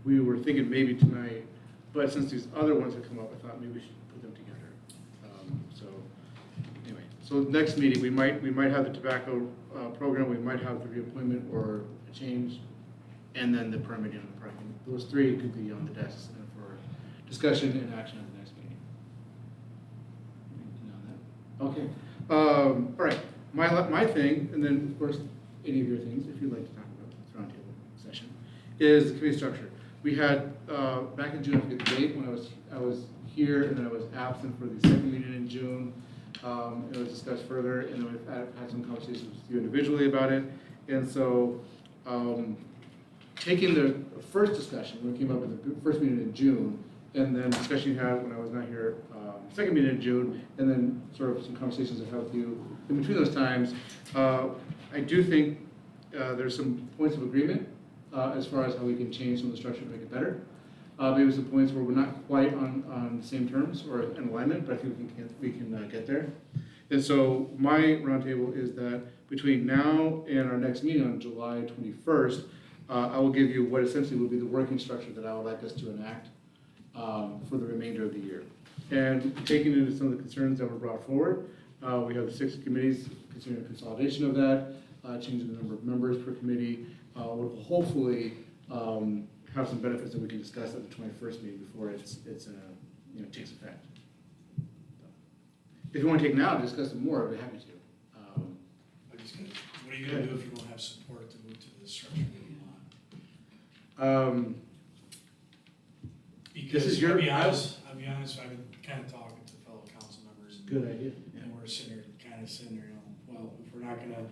We were thinking maybe tonight, but since these other ones have come up, I thought maybe we should put them together. So, anyway, so next meeting, we might have the tobacco program, we might have the reappointment or a change, and then the permitting and the parking. Those 3 could be on the desks and for discussion and action at the next meeting. Okay, all right, my thing, and then of course, any of your things, if you'd like to talk about this roundtable session, is the committee structure. We had, back in June, I forget the date, when I was here and I was absent for the second meeting in June. It was discussed further, and then we've had some conversations with you individually about it. And so, taking the first discussion, when we came up with the first meeting in June, and then discussion you had when I was not here, second meeting in June, and then sort of some conversations I had with you in between those times, I do think there's some points of agreement as far as how we can change some of the structure to make it better. Maybe some points where we're not quite on the same terms or in alignment, but I think we can get there. And so my roundtable is that between now and our next meeting on July 21st, I will give you what essentially will be the working structure that I would like us to enact for the remainder of the year. And taking into some of the concerns that were brought forward, we have 6 committees considering a consolidation of that, changing the number of members per committee, will hopefully have some benefits that we can discuss at the 21st meeting before it takes effect. If you want to take now to discuss it more, I'd be happy to. What are you gonna do if you don't have support to move to the structure that you want? This Because is your- I'll be honest, I've been kind of talking to fellow council members. and- Good idea. And we're sitting there, well, if we're not gonna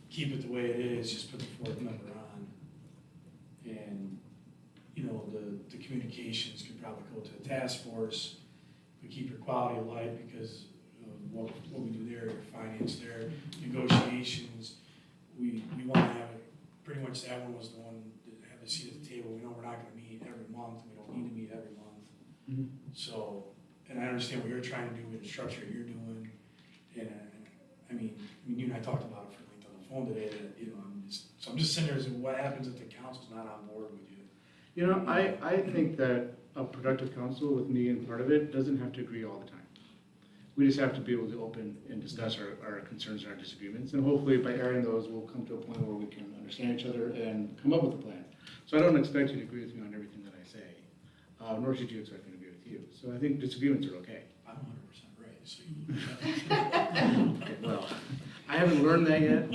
keep it the way it is, just put the 4th member on. And, the communications could probably go to the task force, but keep your quality of life because of what we do there, your finance there, negotiations. We wanna have it, pretty much that one was the one that had the seat at the table. We know we're not gonna meet every month, we don't need to meet every month. Mhm. So, and I understand what you're trying to do with the structure you're doing, and, I mean, you and I talked about it for length on the phone today, that, I'm just sitting there saying, what happens if the council's not on board with you? I think that a productive council with me and part of it doesn't have to agree all the time. We just have to be able to open and discuss our concerns and our disagreements, and hopefully by airing those, we'll come to a point where we can understand each other and come up with a plan. So I don't expect you to agree with me on everything that I say, nor should you expect me to agree with you. So I think disagreements are okay. I'm 100% right, so you. Okay, well, I haven't learned that yet.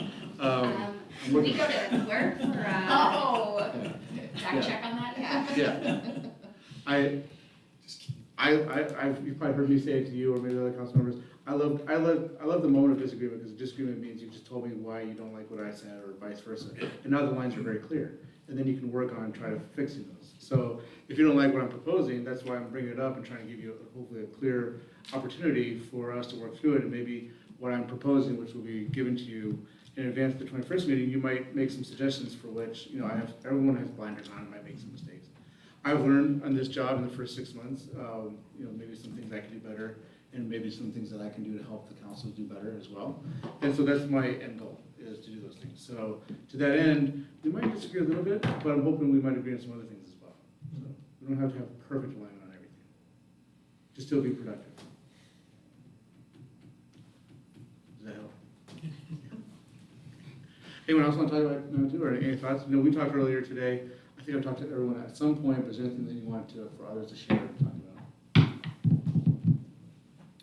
Can we go to the clerk for, Oh, fact check on that? Yeah. You've probably heard me say it to you or maybe other council members. I love the moment of disagreement because disagreement means you just told me why you don't like what I said or vice versa. And now the lines are very clear. And then you can work on trying to fixing those. So if you don't like what I'm proposing, that's why I'm bringing it up and trying to give you hopefully a clear opportunity for us to work through it. And maybe what I'm proposing, which will be given to you in advance of the 21st meeting, you might make some suggestions for which, everyone has blinders on and might make some mistakes. I've learned on this job in the first 6 months, maybe some things I can do better and maybe some things that I can do to help the council do better as well. And so that's my end goal, is to do those things. So to that end, we might disagree a little bit, but I'm hoping we might agree on some other things as well. So we don't have to have perfect alignment on everything. Just still be productive. Does that help? Anyone else want to talk about it now too, or any thoughts? We talked earlier today. I think I've talked to everyone at some point, but is there anything that you want for others to share and talk about?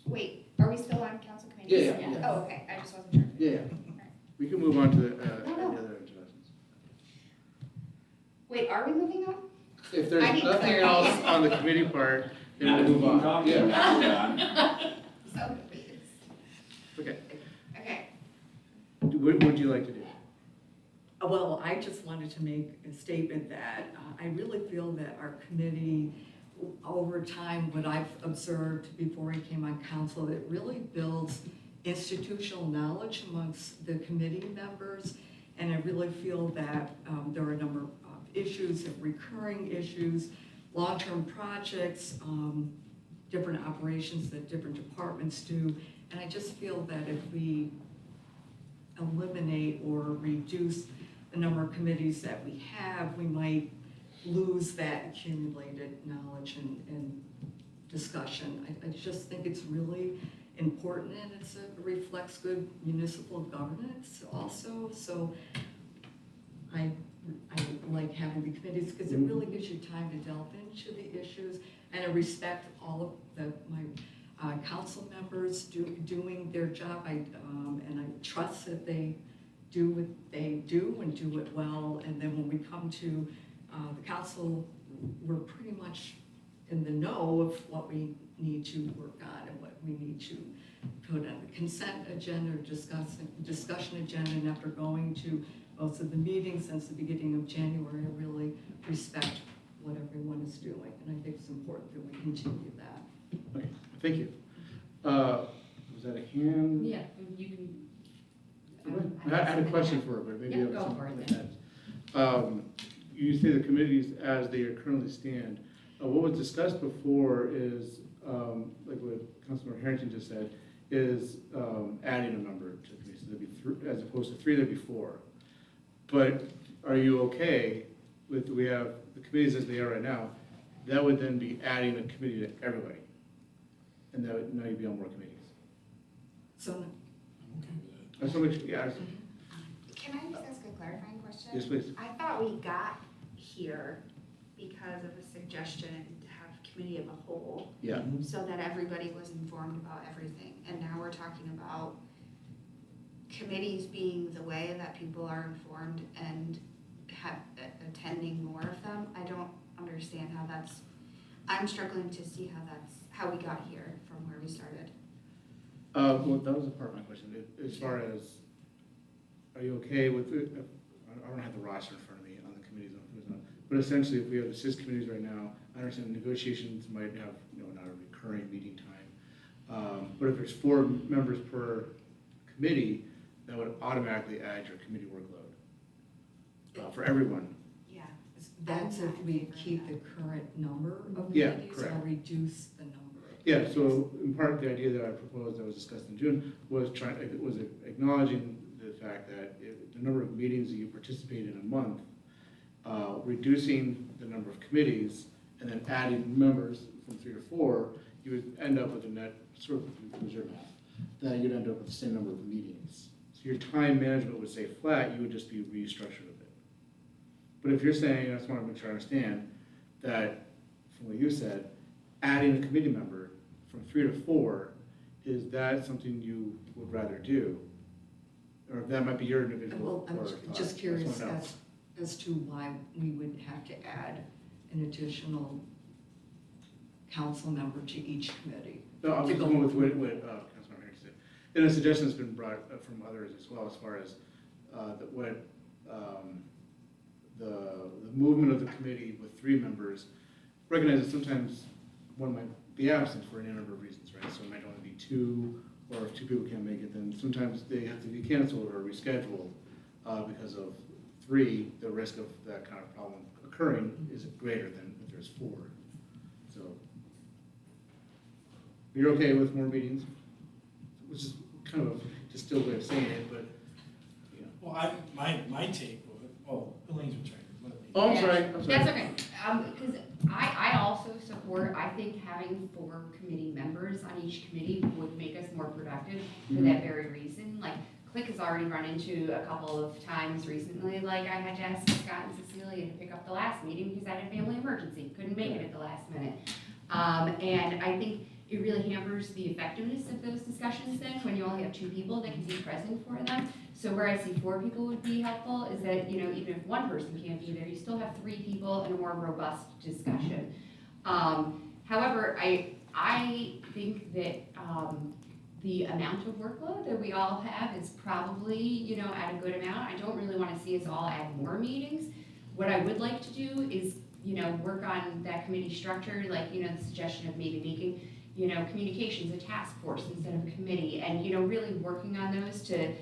wait, are we still on council committees? Yeah. Oh, okay, I just wasn't sure. Yeah. We can move on to the other introductions. Wait, are we moving on? If there's I need nothing clarity. else on the committee part, then Not we'll if move you keep on. talking, Yeah. So confused. Okay. Okay. What would you like to do? Well, I just wanted to make a statement that I really feel that our committee, over time, what I've observed before I came on council, it really builds institutional knowledge amongst the committee members. And I really feel that there are a number of issues, of recurring issues, long-term projects, different operations that different departments do. And I just feel that if we eliminate or reduce the number of committees that we have, we might lose that accumulated knowledge and discussion. I just think it's really important, and it reflects good municipal governance also. So I like having the committees because it really gives you time to delve into the issues, and I respect all of my council members doing their job. And I trust that they do what they do and do it well. And then when we come to the council, we're pretty much in the know of what we need to work on and what we need to put on the consent agenda or discussion agenda. And after going to most of the meetings since the beginning of January, I really respect what everyone is doing. And I think it's important that we continue that. Okay, thank you. Was that a hand? Yeah, you can. I had a question for her, but maybe. Yeah, it was go for it something then. You say the committees as they currently stand. What was discussed before is, like what Councilmember Harrington just said, is adding a number to the committees. So there'd be three, as opposed to three there'd be four. But are you okay with, we have the committees as they are right now, that would then be adding a committee to everybody? And that would, now you'd be on more committees. So, I'm okay with that. That's what makes, yeah, Can I just ask a clarifying question? yes, please. I thought we got here because of a suggestion to have committee of a whole, Yeah. so that everybody was informed about everything. And now we're talking about committees being the way that people are informed and attending more of them. I don't understand how that's, I'm struggling to see how we got here from where we started. Well, that was a part of my question. As far as, are you okay with it? I don't have the roster in front of me on the committees, but essentially, if we have the CIS committees right now, I understand negotiations might have, not a recurring meeting time. But if there's 4 members per committee, that would automatically add your committee workload for everyone. Yeah. that's if we keep the current number of Yeah, committees or correct. reduce the number of Yeah, committees. so in part, the idea that I proposed that was discussed in June was acknowledging the fact that the number of meetings that you participate in a month, reducing the number of committees, and then adding members from 3 to 4, you would end up with a net, sort of, was your math, that you'd end up with the same number of meetings. So your time management would stay flat, you would just be restructured a bit. But if you're saying, I just want to make sure I understand, that, from what you said, adding a committee member from 3 to 4, is that something you would rather do? Or that might be your individual. Well, I'm thought. just I just curious wanna know. as to why we would have to add an additional council member to each committee. No, I was To go- going with what Councilmember Harris said. And a suggestion has been brought up from others as well, as far as the movement of the committee with 3 members. Recognize that sometimes one might be absent for any number of reasons, right? So it might only be 2, or if 2 people can't make it, then sometimes they have to be canceled or rescheduled because of 3. The risk of that kind of problem occurring is greater than if there's 4. So you're okay with more meetings, which is kind of a distilled way of saying it, but, yeah. Well, my take of it, Elaine's been trying to let me. Oh, I'm Yeah, sorry, That's okay, because I also support, I think having 4 committee members on each committee would make us more productive for that very reason. Like, Click has already run into a couple of times recently, like I had to ask Scott and Cecilia to pick up the last meeting because I had a family emergency, couldn't make it at the last minute. And I think it really hampers the effectiveness of those discussions then, when you only have 2 people that can be present for them. So where I see 4 people would be helpful is that, even if one person can't be there, you still have 3 people in a more robust discussion. However, I think that the amount of workload that we all have is probably, at a good amount. I don't really want to see us all add more meetings. What I would like to do is, work on that committee structure, like, the suggestion of maybe making, communications a task force instead of a committee, and, really working on those to,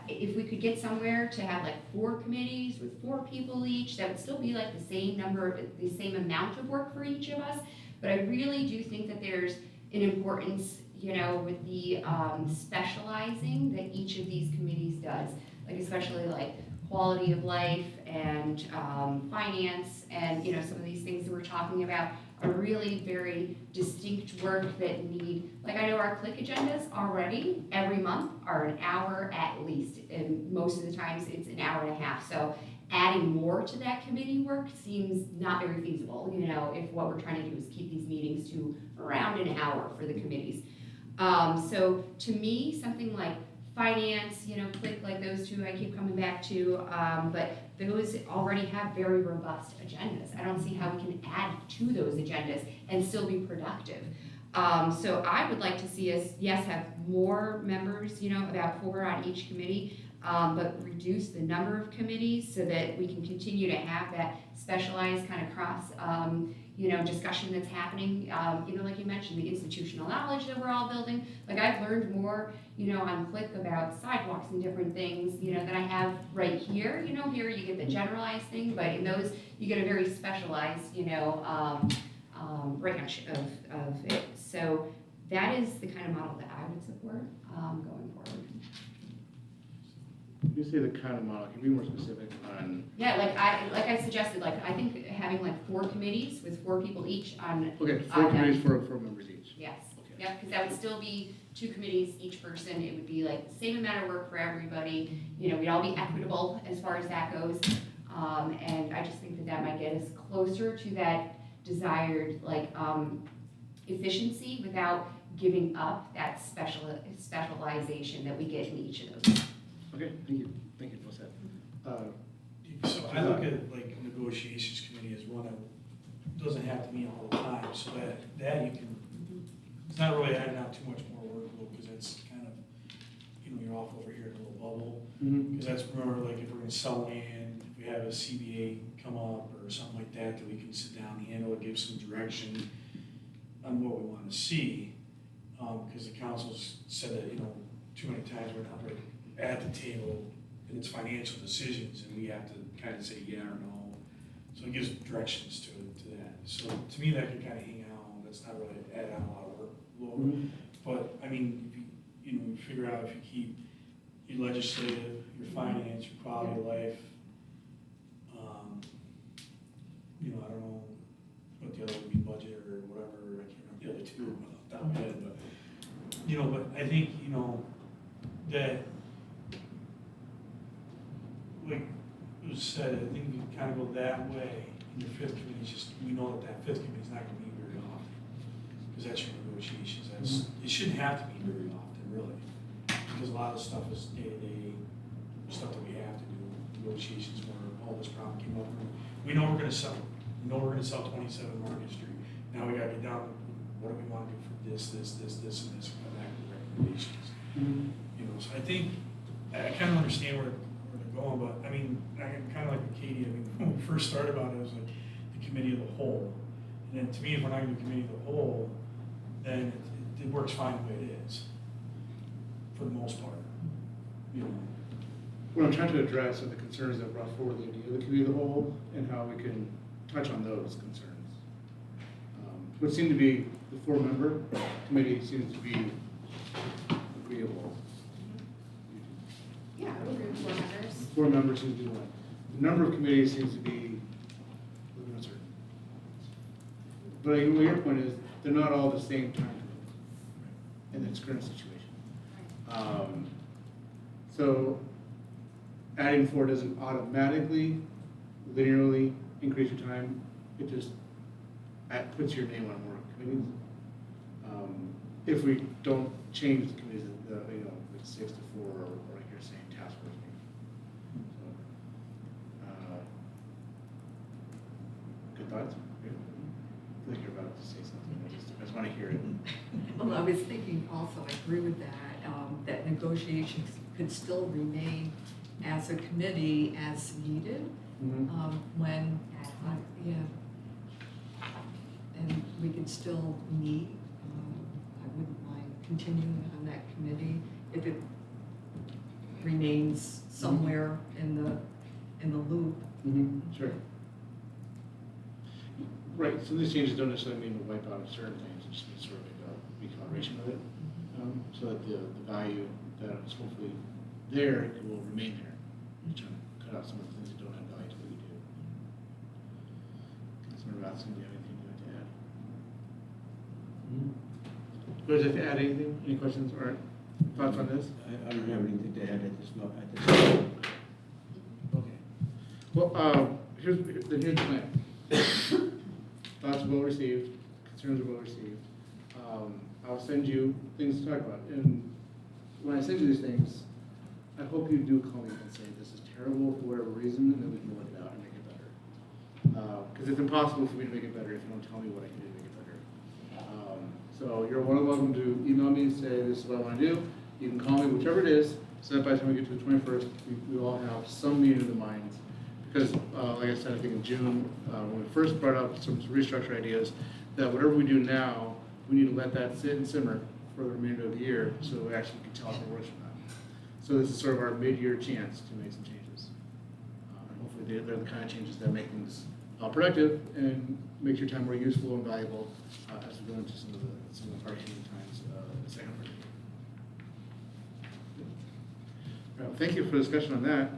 if we could get somewhere to have like 4 committees with 4 people each, that would still be like the same number, the same amount of work for each of us. But I really do think that there's an importance, with the specializing that each of these committees does, like especially like quality of life and finance and, some of these things that we're talking about are really very distinct work that need, like I know our Click agendas already every month are an hour at least, and most of the times it's an hour and a half. So adding more to that committee work seems not very feasible, if what we're trying to do is keep these meetings to around an hour for the committees. So to me, something like finance, Click, like those 2 I keep coming back to, but those already have very robust agendas. I don't see how we can add to those agendas and still be productive. So I would like to see us, yes, have more members, about 4 on each committee, but reduce the number of committees so that we can continue to have that specialized kind of cross, discussion that's happening. Like you mentioned, the institutional knowledge that we're all building. Like I've learned more, on Click about sidewalks and different things, than I have right here. Here you get the generalized thing, but in those, you get a very specialized, branch of it. So that is the kind of model that I would support, going forward. You say the kind of model, can you be more specific on? Yeah, like I suggested, I think having 4 committees with 4 people each on. Okay, 4 committees, 4 members each. Yes, Okay. yep, because that would still be 2 committees, each person, it would be the same amount of work for everybody, we'd all be equitable as far as that goes. And I just think that might get us closer to that desired, efficiency without giving up that specialization that we get in each of those. Okay, thank you, well said. So I look at negotiations committee as one that doesn't have to meet all the time, so that you can, it's not really adding out too much more workload, because that's kind of, you're off over here in a little bubble. Because that's more if we're gonna sell land, if we have a CBA come up or something like that, that we can sit down, handle it, give some direction on what we wanna see. Because the council's said that, too many times we're not really at the table in its financial decisions, and we have to kind of say yeah or no. So it gives directions to that. So to me, that can kind of hang out. That's not really add on a lot of workload. But I mean, if you figure out if you keep your legislative, your finance, your quality of life. I don't know what the other would be, budget or whatever. I can't remember the other 2 off the top of my head, but but I think that. Like it was said, I think you kind of go that way, and your 5th committee is just, we know that 5th committee is not gonna meet very often, because that's your negotiations, it shouldn't have to be very often, really, because a lot of stuff is day-to-day stuff that we have to do, negotiations where all this problem came up, we know we're gonna sell, 27 Market Street, now we gotta get down, what do we wanna do for this, and this, and come back with recommendations. So I think, I kind of understand where they're going, but I mean, I kind of like with Katie, when we first started about it, it was the committee of the whole. And then to me, if we're not going to committee of the whole, then it works fine the way it is, for the most part. What I'm trying to address are the concerns that brought forward the idea of the committee of the whole, and how we can touch on those concerns. What seemed to be the 4-member committee seems to be agreeable. Yeah, I would agree with 4 members. 4 members seems to be one. The number of committees seems to be uncertain. But your point is, they're not all the same time in this current situation. So adding 4 doesn't automatically, linearly increase your time. It just puts your name on more committees. If we don't change the committees, it's 6 to 4, or like you're saying, task force meeting. So, good thoughts? Good. I feel like you're about to say something. I just want to hear it. Well, I was thinking also, I agree with that, that negotiations could still remain as a committee as needed, when, and we could still meet. I wouldn't mind continuing on that committee if it remains somewhere in the loop. Sure. Right, so these changes don't necessarily mean to wipe out certain things, it just means sort of like a recalibration of it, so that the value that is hopefully there will remain there. We're trying to cut out some of the things that don't add value to what we do. Councilmember Watson, do you have anything you'd like to add? Would you like to add anything? Any questions or thoughts on this? I don't have anything to add at this time. Okay. Well, here's the plan. Thoughts are well received, concerns are well received. I'll send you things to talk about. And when I send you these things, I hope you do call me and say, this is terrible for whatever reason, and then we can work it out and make it better. Because it's impossible for me to make it better if you don't tell me what I can do to make it better. So you're welcome to email me and say, this is what I want to do. You can call me, whichever it is, so that by the time we get to the 21st, we all have some meeting of the minds. Because, like I said, I think in June, when we first brought up some restructure ideas, that whatever we do now, we need to let that sit and simmer for the remainder of the year, so we actually can tell if it works or not. So this is sort of our mid-year chance to make some changes. And hopefully they're the kind of changes that make things productive and make your time more useful and valuable as we go into some of the part-time times in the second part of the year. All right, thank you for the discussion on that.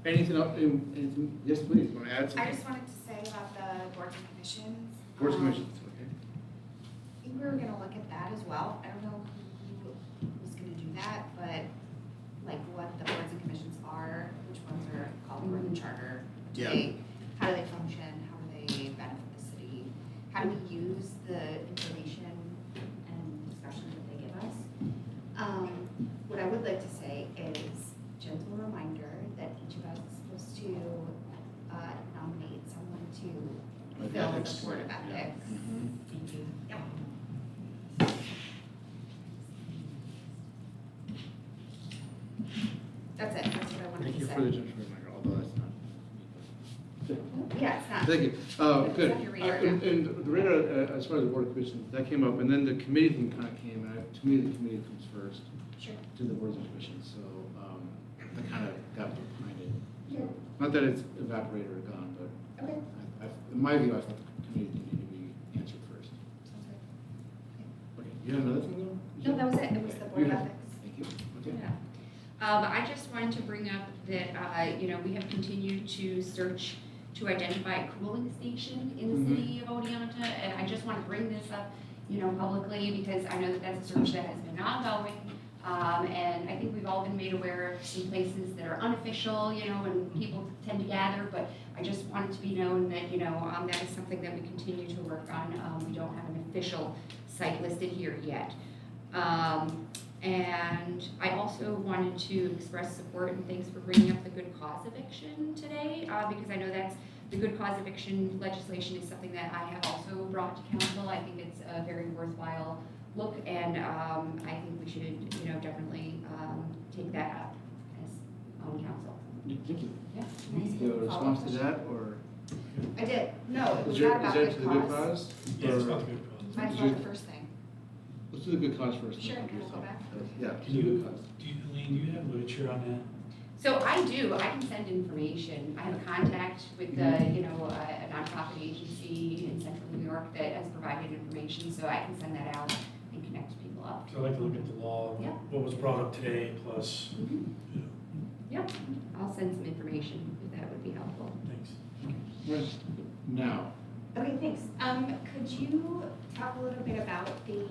Anything else? Anything? Yes, please. Want to add something? I just wanted to say about the boards and commissions. Boards and commissions, okay. I think we were gonna look at that as well. I don't know who was gonna do that, but like what the boards and commissions are, which ones are called for in the charter. Yeah. How do they function? How do they benefit the city? How do we use the information and discussion that they give us? What I would like to say is gentle reminder that each of us is supposed to nominate someone to Like fill ethics, the board of yeah. ethics. Mhm. Thank you. Yep. That's it, that's what I wanted Thank to you say. for the gentle reminder, although that's not. Yeah, it's not. Thank you. Good. It's on your radar, And the radar, as far as the board of commissions, that came up, and then the committee thing kind of came out. To me, the committee comes first Sure. to the boards and commissions, so I kind of got behind it. Sure. Not that it's evaporated or gone, but Okay. in my view, I thought the committee needed to be answered first. Sounds good. Okay, you have another thing though? No, that was it. It was the board You of have- ethics. Thank you. Okay. Yeah. I just wanted to bring up that, we have continued to search to identify a cooling station in the city of Oneonta. And I just want to bring this up, publicly because I know that that's a search that has been ongoing. And I think we've all been made aware of some places that are unofficial, and people tend to gather. But I just want it to be known that, that is something that we continue to work on. We don't have an official site listed here yet. And I also wanted to express support and thanks for bringing up the good cause eviction today, because I know that's, the good cause eviction legislation is something that I have also brought to council. I think it's a very worthwhile look, and I think we should, definitely take that up as on council. Thank you. Yeah. Do you have a response to that, or? I did. No, it was Is not there about to good the good cause. cause? Yeah, it's Or- about the good cause. Mine's about the first thing. Let's do the good cause first. Sure, then can I we'll go do back? something. Yeah. Can you, Elaine, do you have literature on that? So I do, I can send information. I have a contact with the, a nonprofit agency in central New York that has provided information, so I can send that out and connect people up. So I'd like to look at the law, Yeah. what was brought up today, plus, Mhm. you know, Yep, I'll send some information if that would be helpful. thanks. Right. Now, Okay, thanks. Could you talk a little bit about the,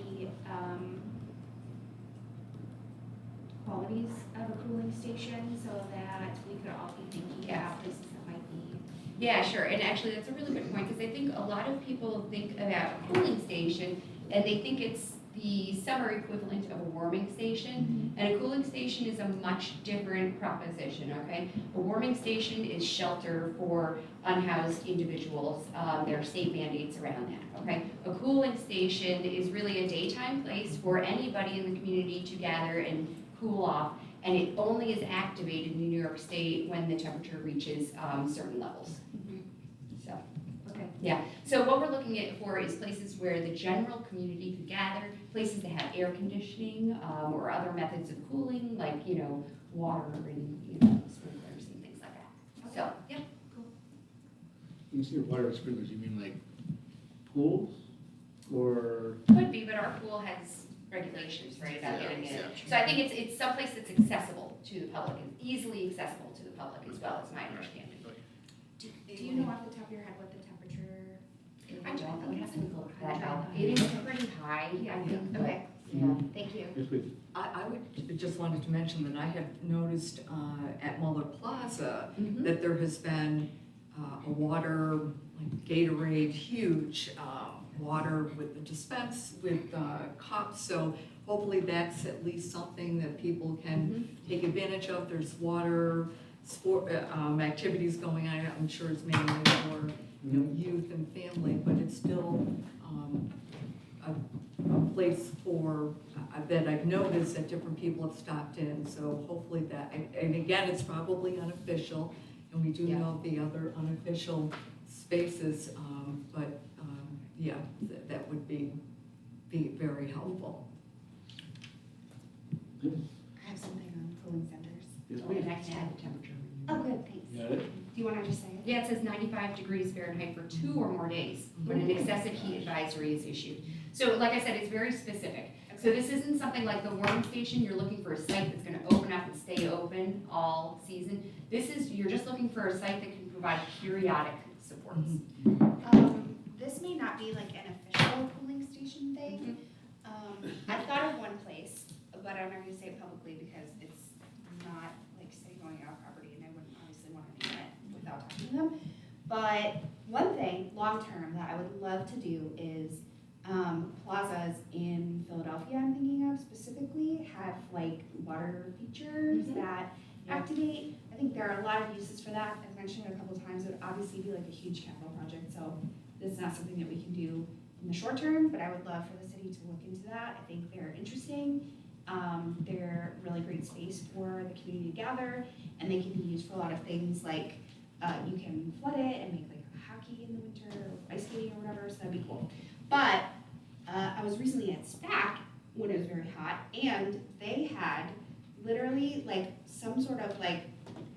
qualities of a cooling station so that we could all be thinking about places that might be? Yeah, sure, and actually, that's a really good point, because I think a lot of people think about a cooling station, and they think it's the summer equivalent of a warming station, and a cooling station is a much different proposition, okay? A warming station is shelter for unhoused individuals, there are state mandates around that, okay? A cooling station is really a daytime place for anybody in the community to gather and cool off, and it only is activated in New York State when the temperature reaches certain levels. So, Okay. yeah, so what we're looking at for is places where the general community could gather, places that have air conditioning, or other methods of cooling, like, water and, sprinklers and things like that. So, yeah, when you say water sprinklers, you mean like pools, or? could be, but our pool has regulations, right, about getting in. Yeah. So I think it's someplace that's accessible to the public, and easily accessible to the public as well, is my understanding. Do you know off the top of your head what the temperature? I don't, I'm gonna look that up. It is pretty high, I think, but, Okay, yeah. thank you. Yes, please. I would just wanted to mention that I have noticed at Muller Plaza Mhm. that there has been a water, like Gatorade, huge water with the dispense with cups. So hopefully that's at least something that people can take advantage of. There's water, sport activities going on. I'm sure it's mainly for youth and family, but it's still a place for, that I've noticed that different people have stopped in, so hopefully that, and again, it's probably unofficial, and we do Yeah. know the other unofficial spaces, but, yeah, that would be very helpful. I have something on cooling centers. Yes, Oh, please. and I can add the temperature. Oh, good, thanks. Got it? Do you wanna just say it? Yeah, it says 95 degrees Fahrenheit for 2 or more days when an excessive heat advisory is issued. So like I said, it's very specific. So this isn't something like the warming station, you're looking for a site that's gonna open up and stay open all season. This is, you're just looking for a site that can provide periodic supports. This may not be like an official cooling station thing. I've thought of one place, but I'm not gonna say it publicly because it's not like city going out property and I wouldn't obviously wanna name it without talking to them. But one thing, long-term, that I would love to do is, plazas in Philadelphia, I'm thinking of specifically, have like water features that Yeah. activate. I think there are a lot of uses for that. I've mentioned it a couple times, it would obviously be like a huge capital project, so this is not something that we can do in the short term, but I would love for the city to look into that. I think they're interesting. They're really great space for the community to gather, and they can be used for a lot of things like, you can flood it and make like hockey in the winter, or ice skating or whatever, so that'd be cool. But, I was recently at SPAC when it was very hot, and they had literally like some sort of like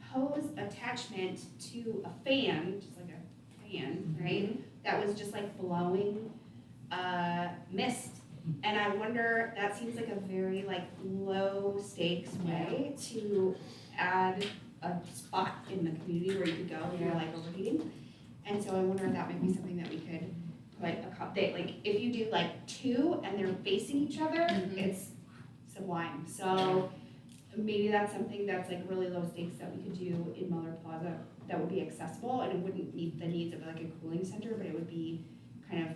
hose attachment to a fan, just like a fan, right? That was just like blowing mist. And I wonder, that seems like a very like low stakes way to add a spot in the community where you could go if you're like overheating. And so I wonder if that might be something that we could put like if you do like 2 and they're facing each other, it's sublime. So maybe that's something that's like really low stakes that we could do in Muller Plaza that would be accessible, and it wouldn't meet the needs of like a cooling center, but it would be kind of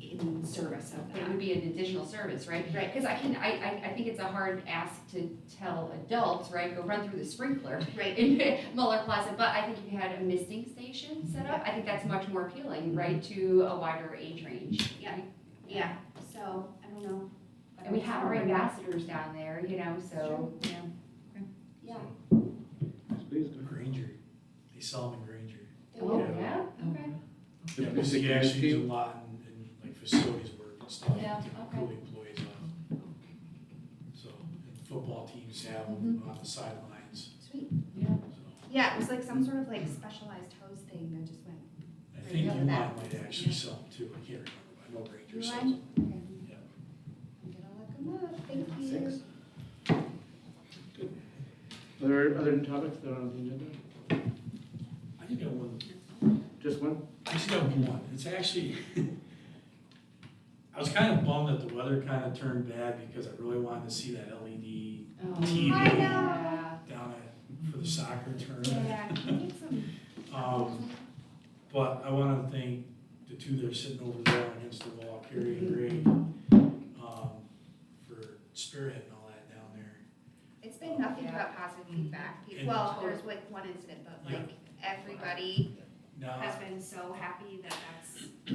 in service of But it that. would be an additional service, right? Right. Because I think it's a hard ask to tell adults, right, go run through the sprinkler Right. in Muller Plaza, but I think if you had a misting station set up, I think that's much more appealing, right, to a wider age range. Yeah. right? Yeah, so, I don't know. And we have our ambassadors down there, you know, so. Sure, yeah. Yes, please, go ahead. Granger, they sell them in Granger. Oh, Yeah. yeah, okay. Yeah, The this music is actually used team. a lot in like facilities work and stuff, Yeah, to okay. cool the employees off. So, and football teams have them on the sidelines, Sweet. Yeah. so. Yeah, it was like some sort of like specialized hose thing that just went. I Right, think yeah, Uline that- might actually sell them too, I can't remember, but I know Granger sells Uline? them. Okay. Yeah. I'm gonna look them up, thank you. 6. Other topics that are on the agenda? I think I won. Just one? I just got one. It's actually, I was kind of bummed that the weather kind of turned bad because I really wanted to see that LED Oh, TV I know. yeah. down for the soccer tournament. Yeah, can we get some? But I want to thank the two that are sitting over there against the wall, Carrie and Greg, for spearheading all that down there. It's been nothing Yeah. but positive feedback. And- Well, there's like one incident, but like everybody Now, has been so happy that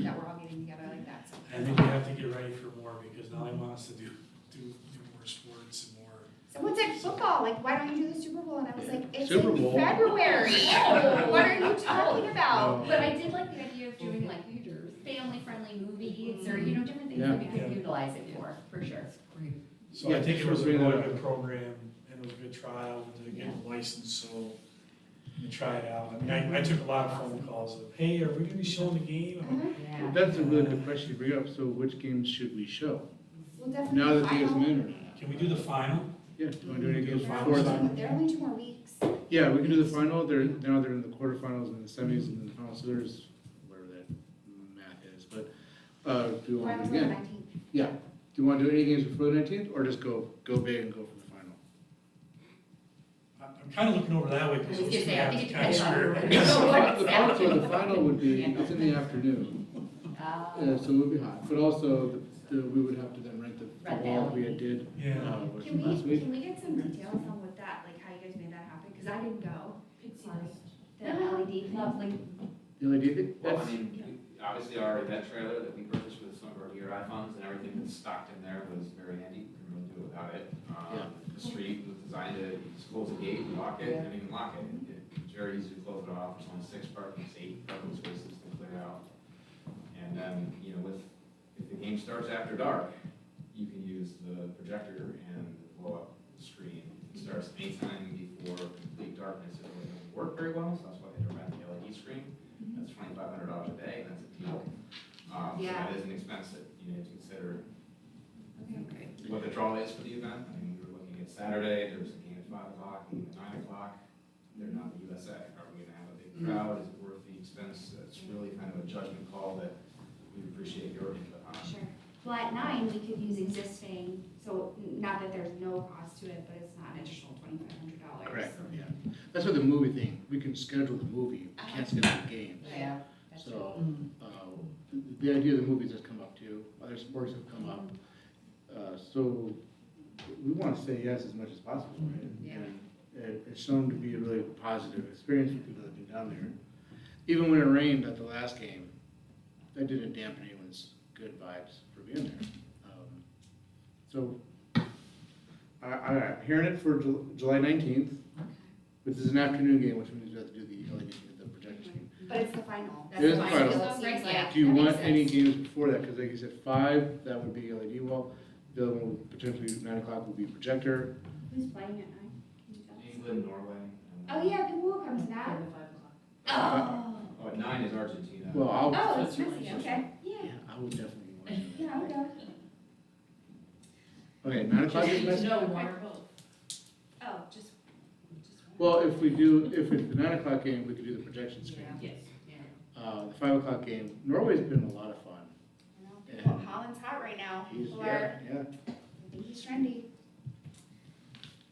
that we're all getting together like that, so. I think we have to get ready for more because now they want us to do more sports and more. Someone said football, like, why don't you do the Super Bowl? And I was like, it's Super in Bowl? February. What are you talking about? But I did like the idea of doing like family-friendly movies or, you know, different things Yeah. that we could Yeah. utilize it for sure. Great. So Yeah, I think thanks it for was a bringing really that up. good program and it was a good trial to get the license, so we try it out. I mean, I took a lot of phone calls of, hey, are we gonna be showing the game? I'm like, Yeah. That's a really good question you bring up. So which games should we show? We'll definitely. Now that the final. games in or not? can we do the final? Yeah, do you want to do any games They're before only that? two- They're only 2 more weeks. Yeah, we can do the final. Now they're in the quarterfinals and the semis and then the finals. So there's whatever that math is. But do you want to Finals do on it the again? 19th. Yeah. Do you want to do any games before the 19th or just go big and go for the final? I'm kinda looking over that way because I was it's gonna gonna say, I have think to it kind of depends on square. where it. we're going. So the final would be, it's in the afternoon. So it would be hot. But also we would have to then rent the Rent the wall we LED. had did Yeah. was Can last week. we get some details on what that, like how you guys made that happen? Cause I didn't go. The LED thing. Lovely. The LED thing? Well, I That's- mean, obviously our event trailer that we purchased with some of our gear dry funds, and everything that's stocked in there was very handy, couldn't really do it without it. Yeah. The street was designed to, you just close the gate, lock it, and even lock it. It's very easy to close it off, there's only 6 parking, 8 parking spaces to clear out. And then, you know, if the game starts after dark, you can use the projector and blow up the screen. It starts anytime before complete darkness. It really doesn't work very well, so that's why they had to rent the LED screen. That's $2,500 a day, and that's a deal. So Yeah. that is an expense that you need to consider Okay, great. what the draw is for the event. I mean, we were looking at Saturday, there was a game at 5 o'clock, a game at 9 o'clock. They're not the USA. Are we gonna have a big crowd? Is it worth the expense? It's really kind of a judgment call that we appreciate your input on. Sure. Well, at 9, we could use existing, so not that there's no cost to it, but it's not an additional $2,500. Correct, yeah. That's what the movie thing, we can schedule the movie, we can't schedule the games. Yeah, that's true. So, the idea of the movies has come up too, other sports have come up. So, we want to say yes as much as possible, right? Yeah. And it's shown to be a really positive experience for people that have been down there. Even when it rained at the last game, that didn't dampen anyone's good vibes for being there. So, I'm hearing it for July 19th, which is an afternoon game, which means we have to do the LED, the projector screen. But it's the final. That's It is fine. final. Still seems like- Do you that makes want any sense. games before that? Because like you said, 5, that would be LED wall. The other one, potentially 9 o'clock would be projector. Who's playing at 9? Can you tell us? England, Norway. and- Oh, yeah, people will come to that. At 5 o'clock. Oh. Oh, at 9 is Argentina. Well, Oh, I'll, that's messy, okay. Yeah, yeah, I would definitely watch that. yeah, I'll go. Okay, 9 o'clock is best? No, one or both. Oh, just one. Well, if it's the 9 o'clock game, we could do the projection screen. Yes. The 5 o'clock game, Norway's been a lot of fun. I know. Yeah. Well, Holland's hot right now. He's, People yeah, are, yeah. I think he's trendy.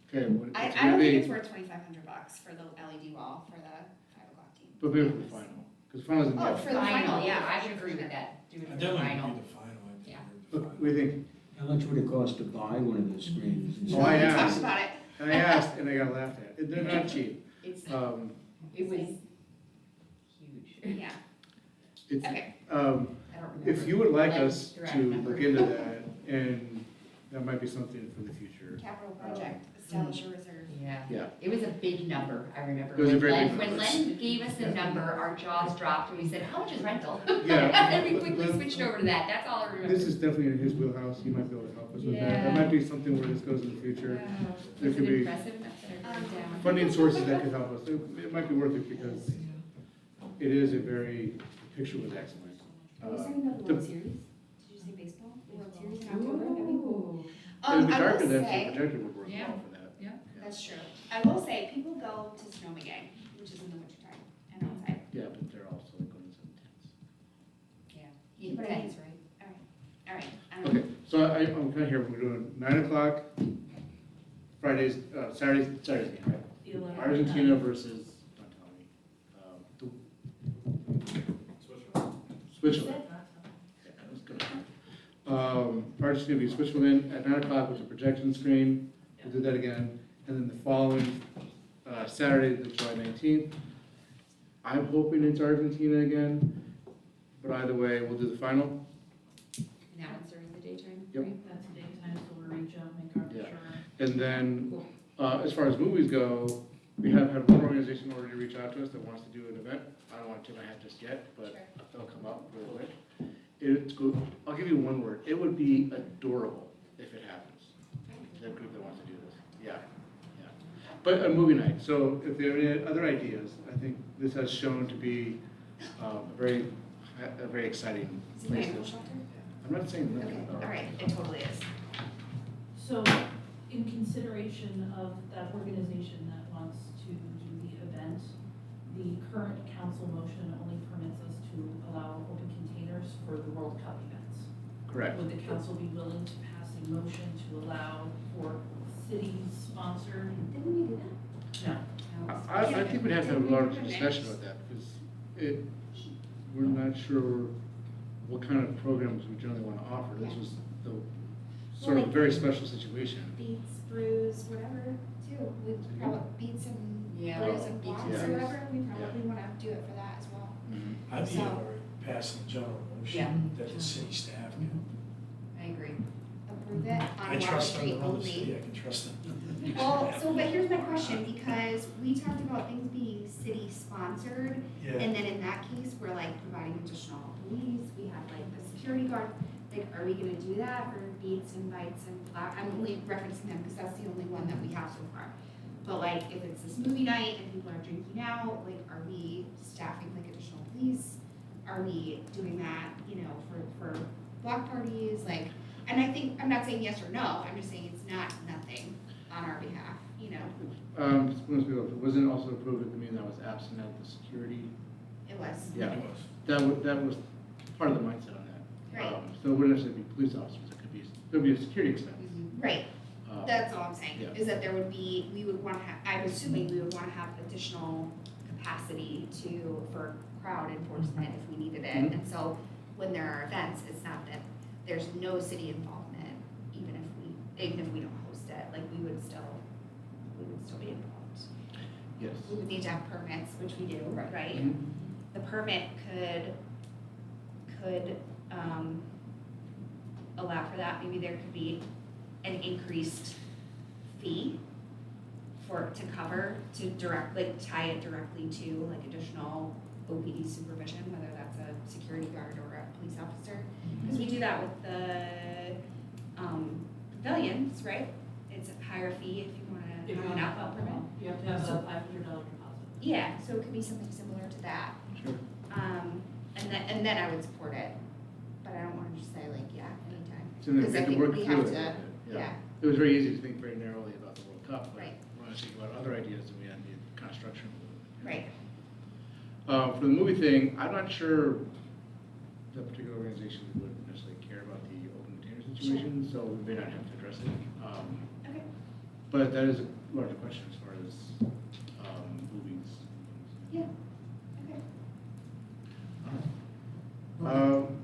Okay, what, I it's don't gonna think be, it's worth $2,500 for the LED wall for the 5 o'clock team. but maybe for the final, because finals in the Oh, afternoon. for the final, Yeah, I would agree with that. Do it I for the definitely final. would do the final, I think. Yeah. would Look, be we think, How much would it cost to buy one of those screens? Oh, I We asked. talked about it. and I asked, and I got laughed at. They're not cheap. It's, Um, it was huge. Yeah, it's, okay. I don't remember. if you would like Like, us direct to number. look into that, and that might be something for the future. Capital project, establish a reserve. Yeah. Yeah. It was a big number, I remember. It was a When very big Len- number. When Len gave us the number, our jaws dropped, and we said, how much is rental? Yeah. And we quickly switched over to that, that's all I remember. This is definitely in his wheelhouse, he might be able to help us with that. Yeah. That might be something where this goes in the future. Wow. There Was could it be impressive enough that I wrote it down? funding sources that could help us. It might be worth it because it is a very, the picture was excellent. Are we Uh, talking about the the- World Series? Did you say baseball? The World Series in October? That'd be cool. It would be I darker will than the say, projector would work Yeah. well for that. Yeah. that's true. I will say, people go to Snowmageddon, which is in the wintertime, and outside. Yeah, but they're also going some tents. Yeah, But I thanks, think- right? All right. Okay, so I'm kind of here, we're doing 9 o'clock, Fridays, Saturdays, game, right? The 11th. Argentina versus, don't tell me, Switzerland. Yeah, that was good. Argentina v. Switzerland at 9 o'clock with a projection screen, we'll do that again, and then the following, Saturday, the July 19th. I'm hoping it's Argentina again, but either way, we'll do the final. And that one's during the daytime, Yep. right? That's the daytime, so we'll reach out, make our Yeah. sure. And then, Cool. as far as movies go, we have had one organization already reach out to us that wants to do an event. I don't want to tip my hat just yet, but they'll come up really quick. It's good. I'll give you one word. It would be adorable if it happens. That group that wants to do this. Yeah, yeah. But a movie night. So if there are any other ideas, I think this has shown to be a very exciting Is it an place. animal shelter? I'm not saying Okay, nothing about all it. right, it totally is. So, in consideration of that organization that wants to do the event, the current council motion only permits us to allow open containers for the World Cup events. Correct. Would the council be willing to pass a motion to allow for city-sponsored? Didn't we do that? No. I think we'd have to have a larger discussion about that, because we're not sure what kind of programs we generally want to offer. This was the sort of a very special situation. Beats, brews, whatever, too. We probably, beats and Yeah. brews and Beats blocks and or brews. whatever, we probably wanna do it for that as well. I'd be So- all right passing general Yeah. motion that the city staff can approve it on I Water trust them Street to run the only. city, I can trust them. Well, so, but here's my question, because we talked about things being city-sponsored, Yeah, and then in that case, we're like providing additional police, we have like the security guard. Like, are we gonna do that for beats and bites and I'm only referencing them because that's the only one that we have so far. But like, if it's this movie night and people are drinking out, like, are we staffing like additional police? Are we doing that, you know, for block parties, like, and I think, I'm not saying yes or no, I'm just saying it's not nothing on our behalf, you know, It wasn't also approved at the meeting that was absent at the security. it was. Yeah, it was. that was part of the mindset on that. Right. So it wouldn't necessarily be police officers, it could be a security expense. Right, Um, that's all I'm saying, yeah. is that there would be, we would wanna have, I'm assuming we would wanna have additional capacity for crowd enforcement if we needed it. Mhm. And so when there are events, it's not that there's no city involvement, even if we don't host it, like, we would still be involved. Yes. We would need to have permits, which we do, right? Mhm. The permit could allow for that, maybe there could be an increased fee to cover, like tie it directly to like additional OPD supervision, whether that's a security guard or a police officer. Because we do that with the pavilions, right? It's a higher fee if you wanna have an outbound permit. You have to have a $500 deposit. Yeah, so it could be something similar to that. Sure. And then I would support it, but I don't wanna just say like, yeah, anytime. So then Because I we have to think work we through have it. to, yeah, It was very easy to think very narrowly about the World Cup, but Right. when I was thinking about other ideas, then we had the kind of structure. right. For the movie thing, I'm not sure that particular organization would necessarily care about the open container situation, so we may not have to address it. Okay. But that is a larger question as far as movies. Yeah, okay.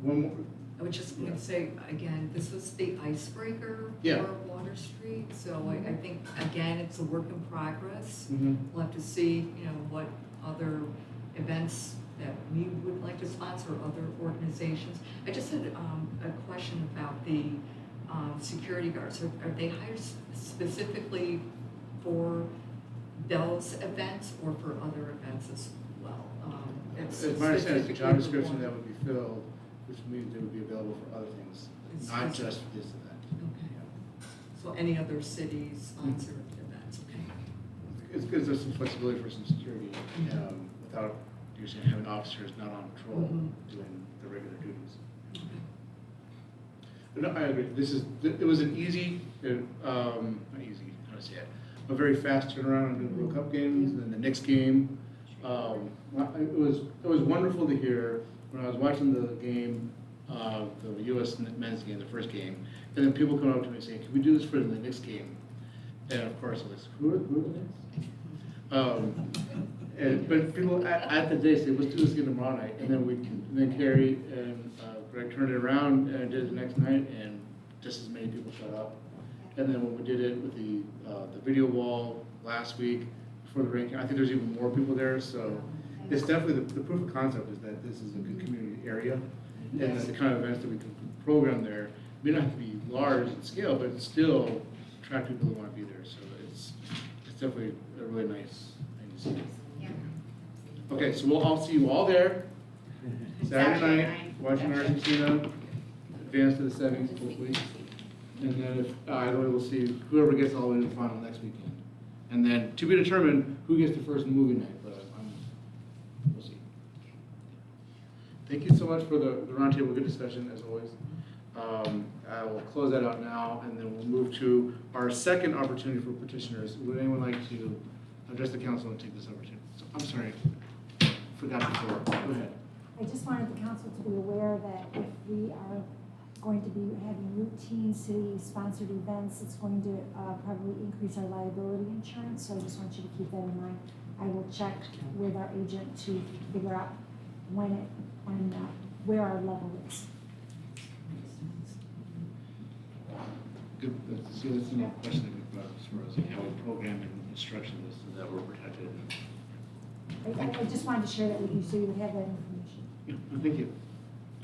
One more, I was just going to say, again, this was the icebreaker Yeah. for Water Street, so I think, again, it's a work in progress. Mhm. We'll have to see, you know, what other events that we would like to sponsor, other organizations. I just had a question about the security guards. Are they hired specifically for those events or for other events as well? As my understanding, it's the job description that would be filled, which means they would be available for other things, It's not specific. just for this event. Okay. So any other city-sponsored events, okay? It's because there's some flexibility for some security, without usually having officers not on patrol Mhm. doing the regular duties. But no, I agree, it was an easy, not easy, how to say it, a very fast turnaround on the World Cup games, and then the next game. It was wonderful to hear when I was watching the game, the US men's game, the first game, and then people come up to me saying, can we do this for the next game? And of course, I was, who are the next? But people at the day say, let's do this again tomorrow night, and then Carrie and Greg turned it around and did it the next night, and just as many people showed up. And then when we did it with the video wall last week before the ranking, I think there's even more people there, so it's definitely, the proof of concept is that this is a good community area, and that the kind of events that we can program there may not have to be large in scale, but still attract people who want to be there, so it's definitely a really nice thing to see. Yeah. Okay, so we'll all see you all there Saturday Saturday night, night. watching Argentina advance to the semis, hopefully. And then if, either way, we'll see whoever gets all the way to the final next weekend. And then to be determined who gets the first movie night, but we'll see. Thank you so much for the roundtable, good discussion as always. I will close that out now, and then we'll move to our second opportunity for petitioners. Would anyone like to address the council and take this opportunity? I'm sorry, forgot before. Go ahead. I just wanted the council to be aware that if we are going to be having routine city-sponsored events, it's going to probably increase our liability insurance, so I just want you to keep that in mind. I will check with our agent to figure out where our level is. Good, so that's another question that we brought up as far as like how we program and instruction this so that we're protected. I just wanted to share that with you so you would have that information. Yeah, thank you.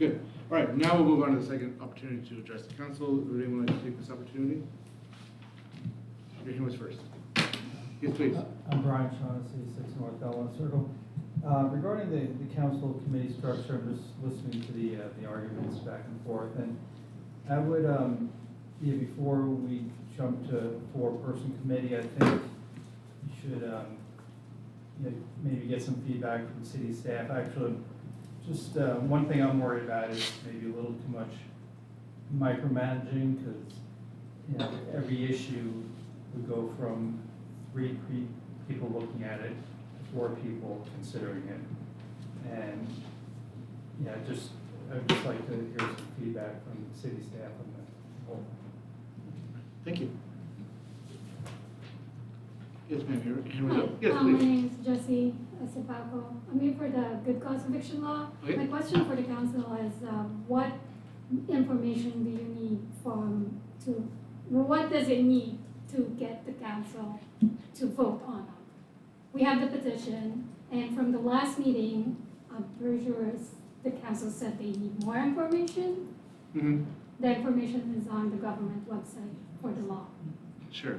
Good. All right, now we'll move on to the second opportunity to address the council. Would anyone like to take this opportunity? Your hand was first. Yes, please. I'm Brian Shaughnessy, 6 North Belmont Circle. Regarding the council committee structure, I'm just listening to the arguments back and forth, and I would, before we jump to 4-person committee, I think you should, maybe get some feedback from city staff. Actually, just one thing I'm worried about is maybe a little too much micromanaging, because every issue would go from 3 people looking at it to 4 people considering it. And I'd just like to hear some feedback from city staff on the whole. Thank you. Yes, ma'am, here we go. Yes, My please. name is Jessie Acepaco. I'm here for the good cause eviction law. Okay. My question for the council is, what information do you need what does it need to get the council to vote on it? We have the petition, and from the last meeting, I'm pretty sure the council said they need more information. Mm-hmm. The information is on the government website for the law. Sure.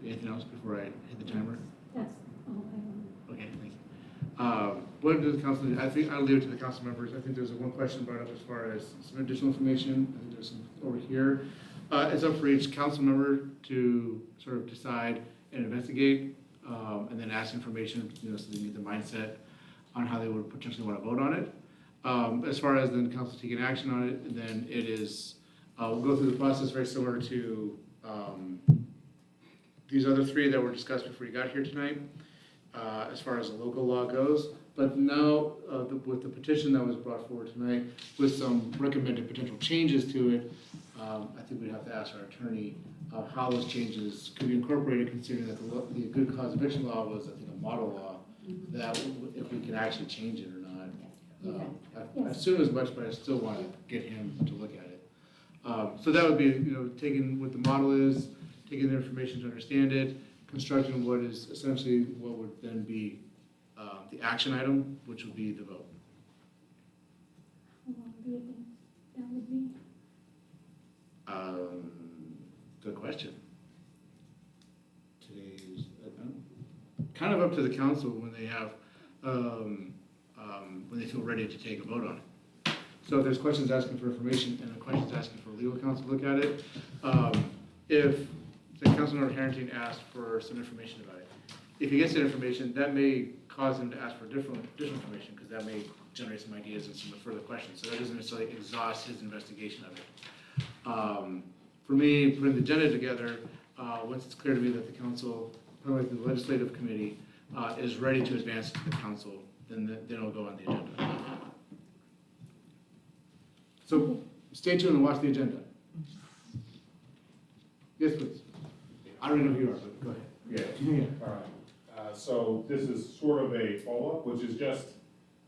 Anything else before I hit the timer? That's all I want. Okay, thank you. What does the council, I think I'll leave it to the council members. I think there's one question brought up as far as some additional information. I think there's some over here. It's up for each council member to sort of decide and investigate, and then ask information, so they get the mindset on how they would potentially want to vote on it. As far as then council taking action on it, then it is, we'll go through the process very similar to these other 3 that were discussed before you got here tonight, as far as the local law goes. But now, with the petition that was brought forward tonight, with some recommended potential changes to it, I think we'd have to ask our attorney how those changes could be incorporated, considering that the good cause eviction law was, I think, a model law, that if we can actually change it or not. I assume as much, but I still want to get him to look at it. So that would be, taking what the model is, taking the information to understand it, constructing what is essentially what would then be the action item, which would be the vote. How long do you think that would be? Good question. Today's, kind of up to the council when they have, when they feel ready to take a vote on it. So if there's questions asking for information and the questions asking for legal counsel to look at it, if the Councilmember Harrington asked for some information about it, if he gets that information, that may cause him to ask for additional information, because that may generate some ideas and some further questions. So that doesn't necessarily exhaust his investigation of it. For me, putting the agenda together, once it's clear to me that the council, probably the legislative committee, is ready to advance to the council, then it'll go on the agenda. So stay tuned and watch the agenda. Yes, please. I don't know who you are, but go ahead. Yeah, all right. So this is sort of a follow-up, which is just,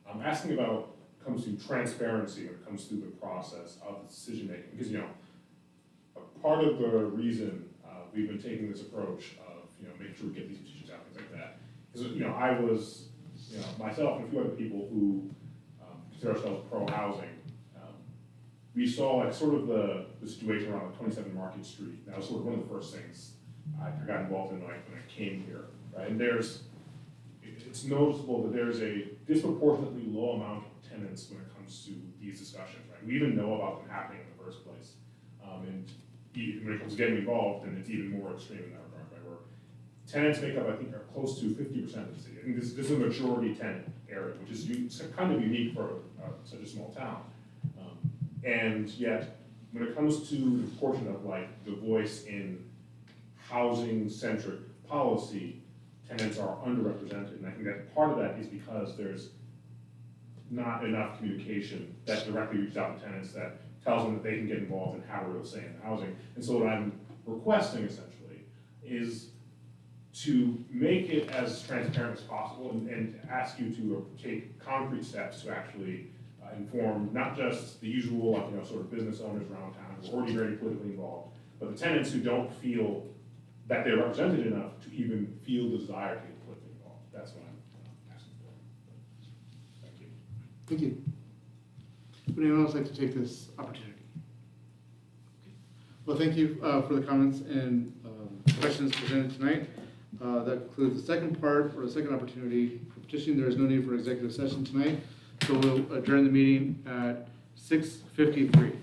I'm asking about, comes to transparency when it comes through the process of decision-making. Because, a part of the reason we've been taking this approach of, making sure we get these petitions out, things like that, is, I was, myself and a few other people who consider ourselves pro-housing, we saw like sort of the situation around the 27 Market Street. That was sort of one of the first things I got involved in when I came here, right? And it's noticeable that there's a disproportionately low amount of tenants when it comes to these discussions, right? We even know about them happening in the first place. And when it comes to getting involved, then it's even more extreme in that regard, right? Where tenants make up, I think, are close to 50% of the city. I think this is a majority tenant area, which is kind of unique for such a small town. And yet, when it comes to the portion of like the voice in housing-centric policy, tenants are underrepresented. And I think that part of that is because there's not enough communication that directly reaches out to tenants that tells them that they can get involved and have a real say in housing. And so what I'm requesting essentially is to make it as transparent as possible and ask you to take concrete steps to actually inform not just the usual, sort of business owners around town who are already very politically involved, but the tenants who don't feel that they're represented enough to even feel the desire to get politically involved. That's what I'm asking for. Thank you. Thank you. Would anyone else like to take this opportunity? Well, thank you for the comments and questions presented tonight. That concludes the second part, or the second opportunity for petitioning. There is no need for executive session tonight, so we'll adjourn the meeting at 6:53.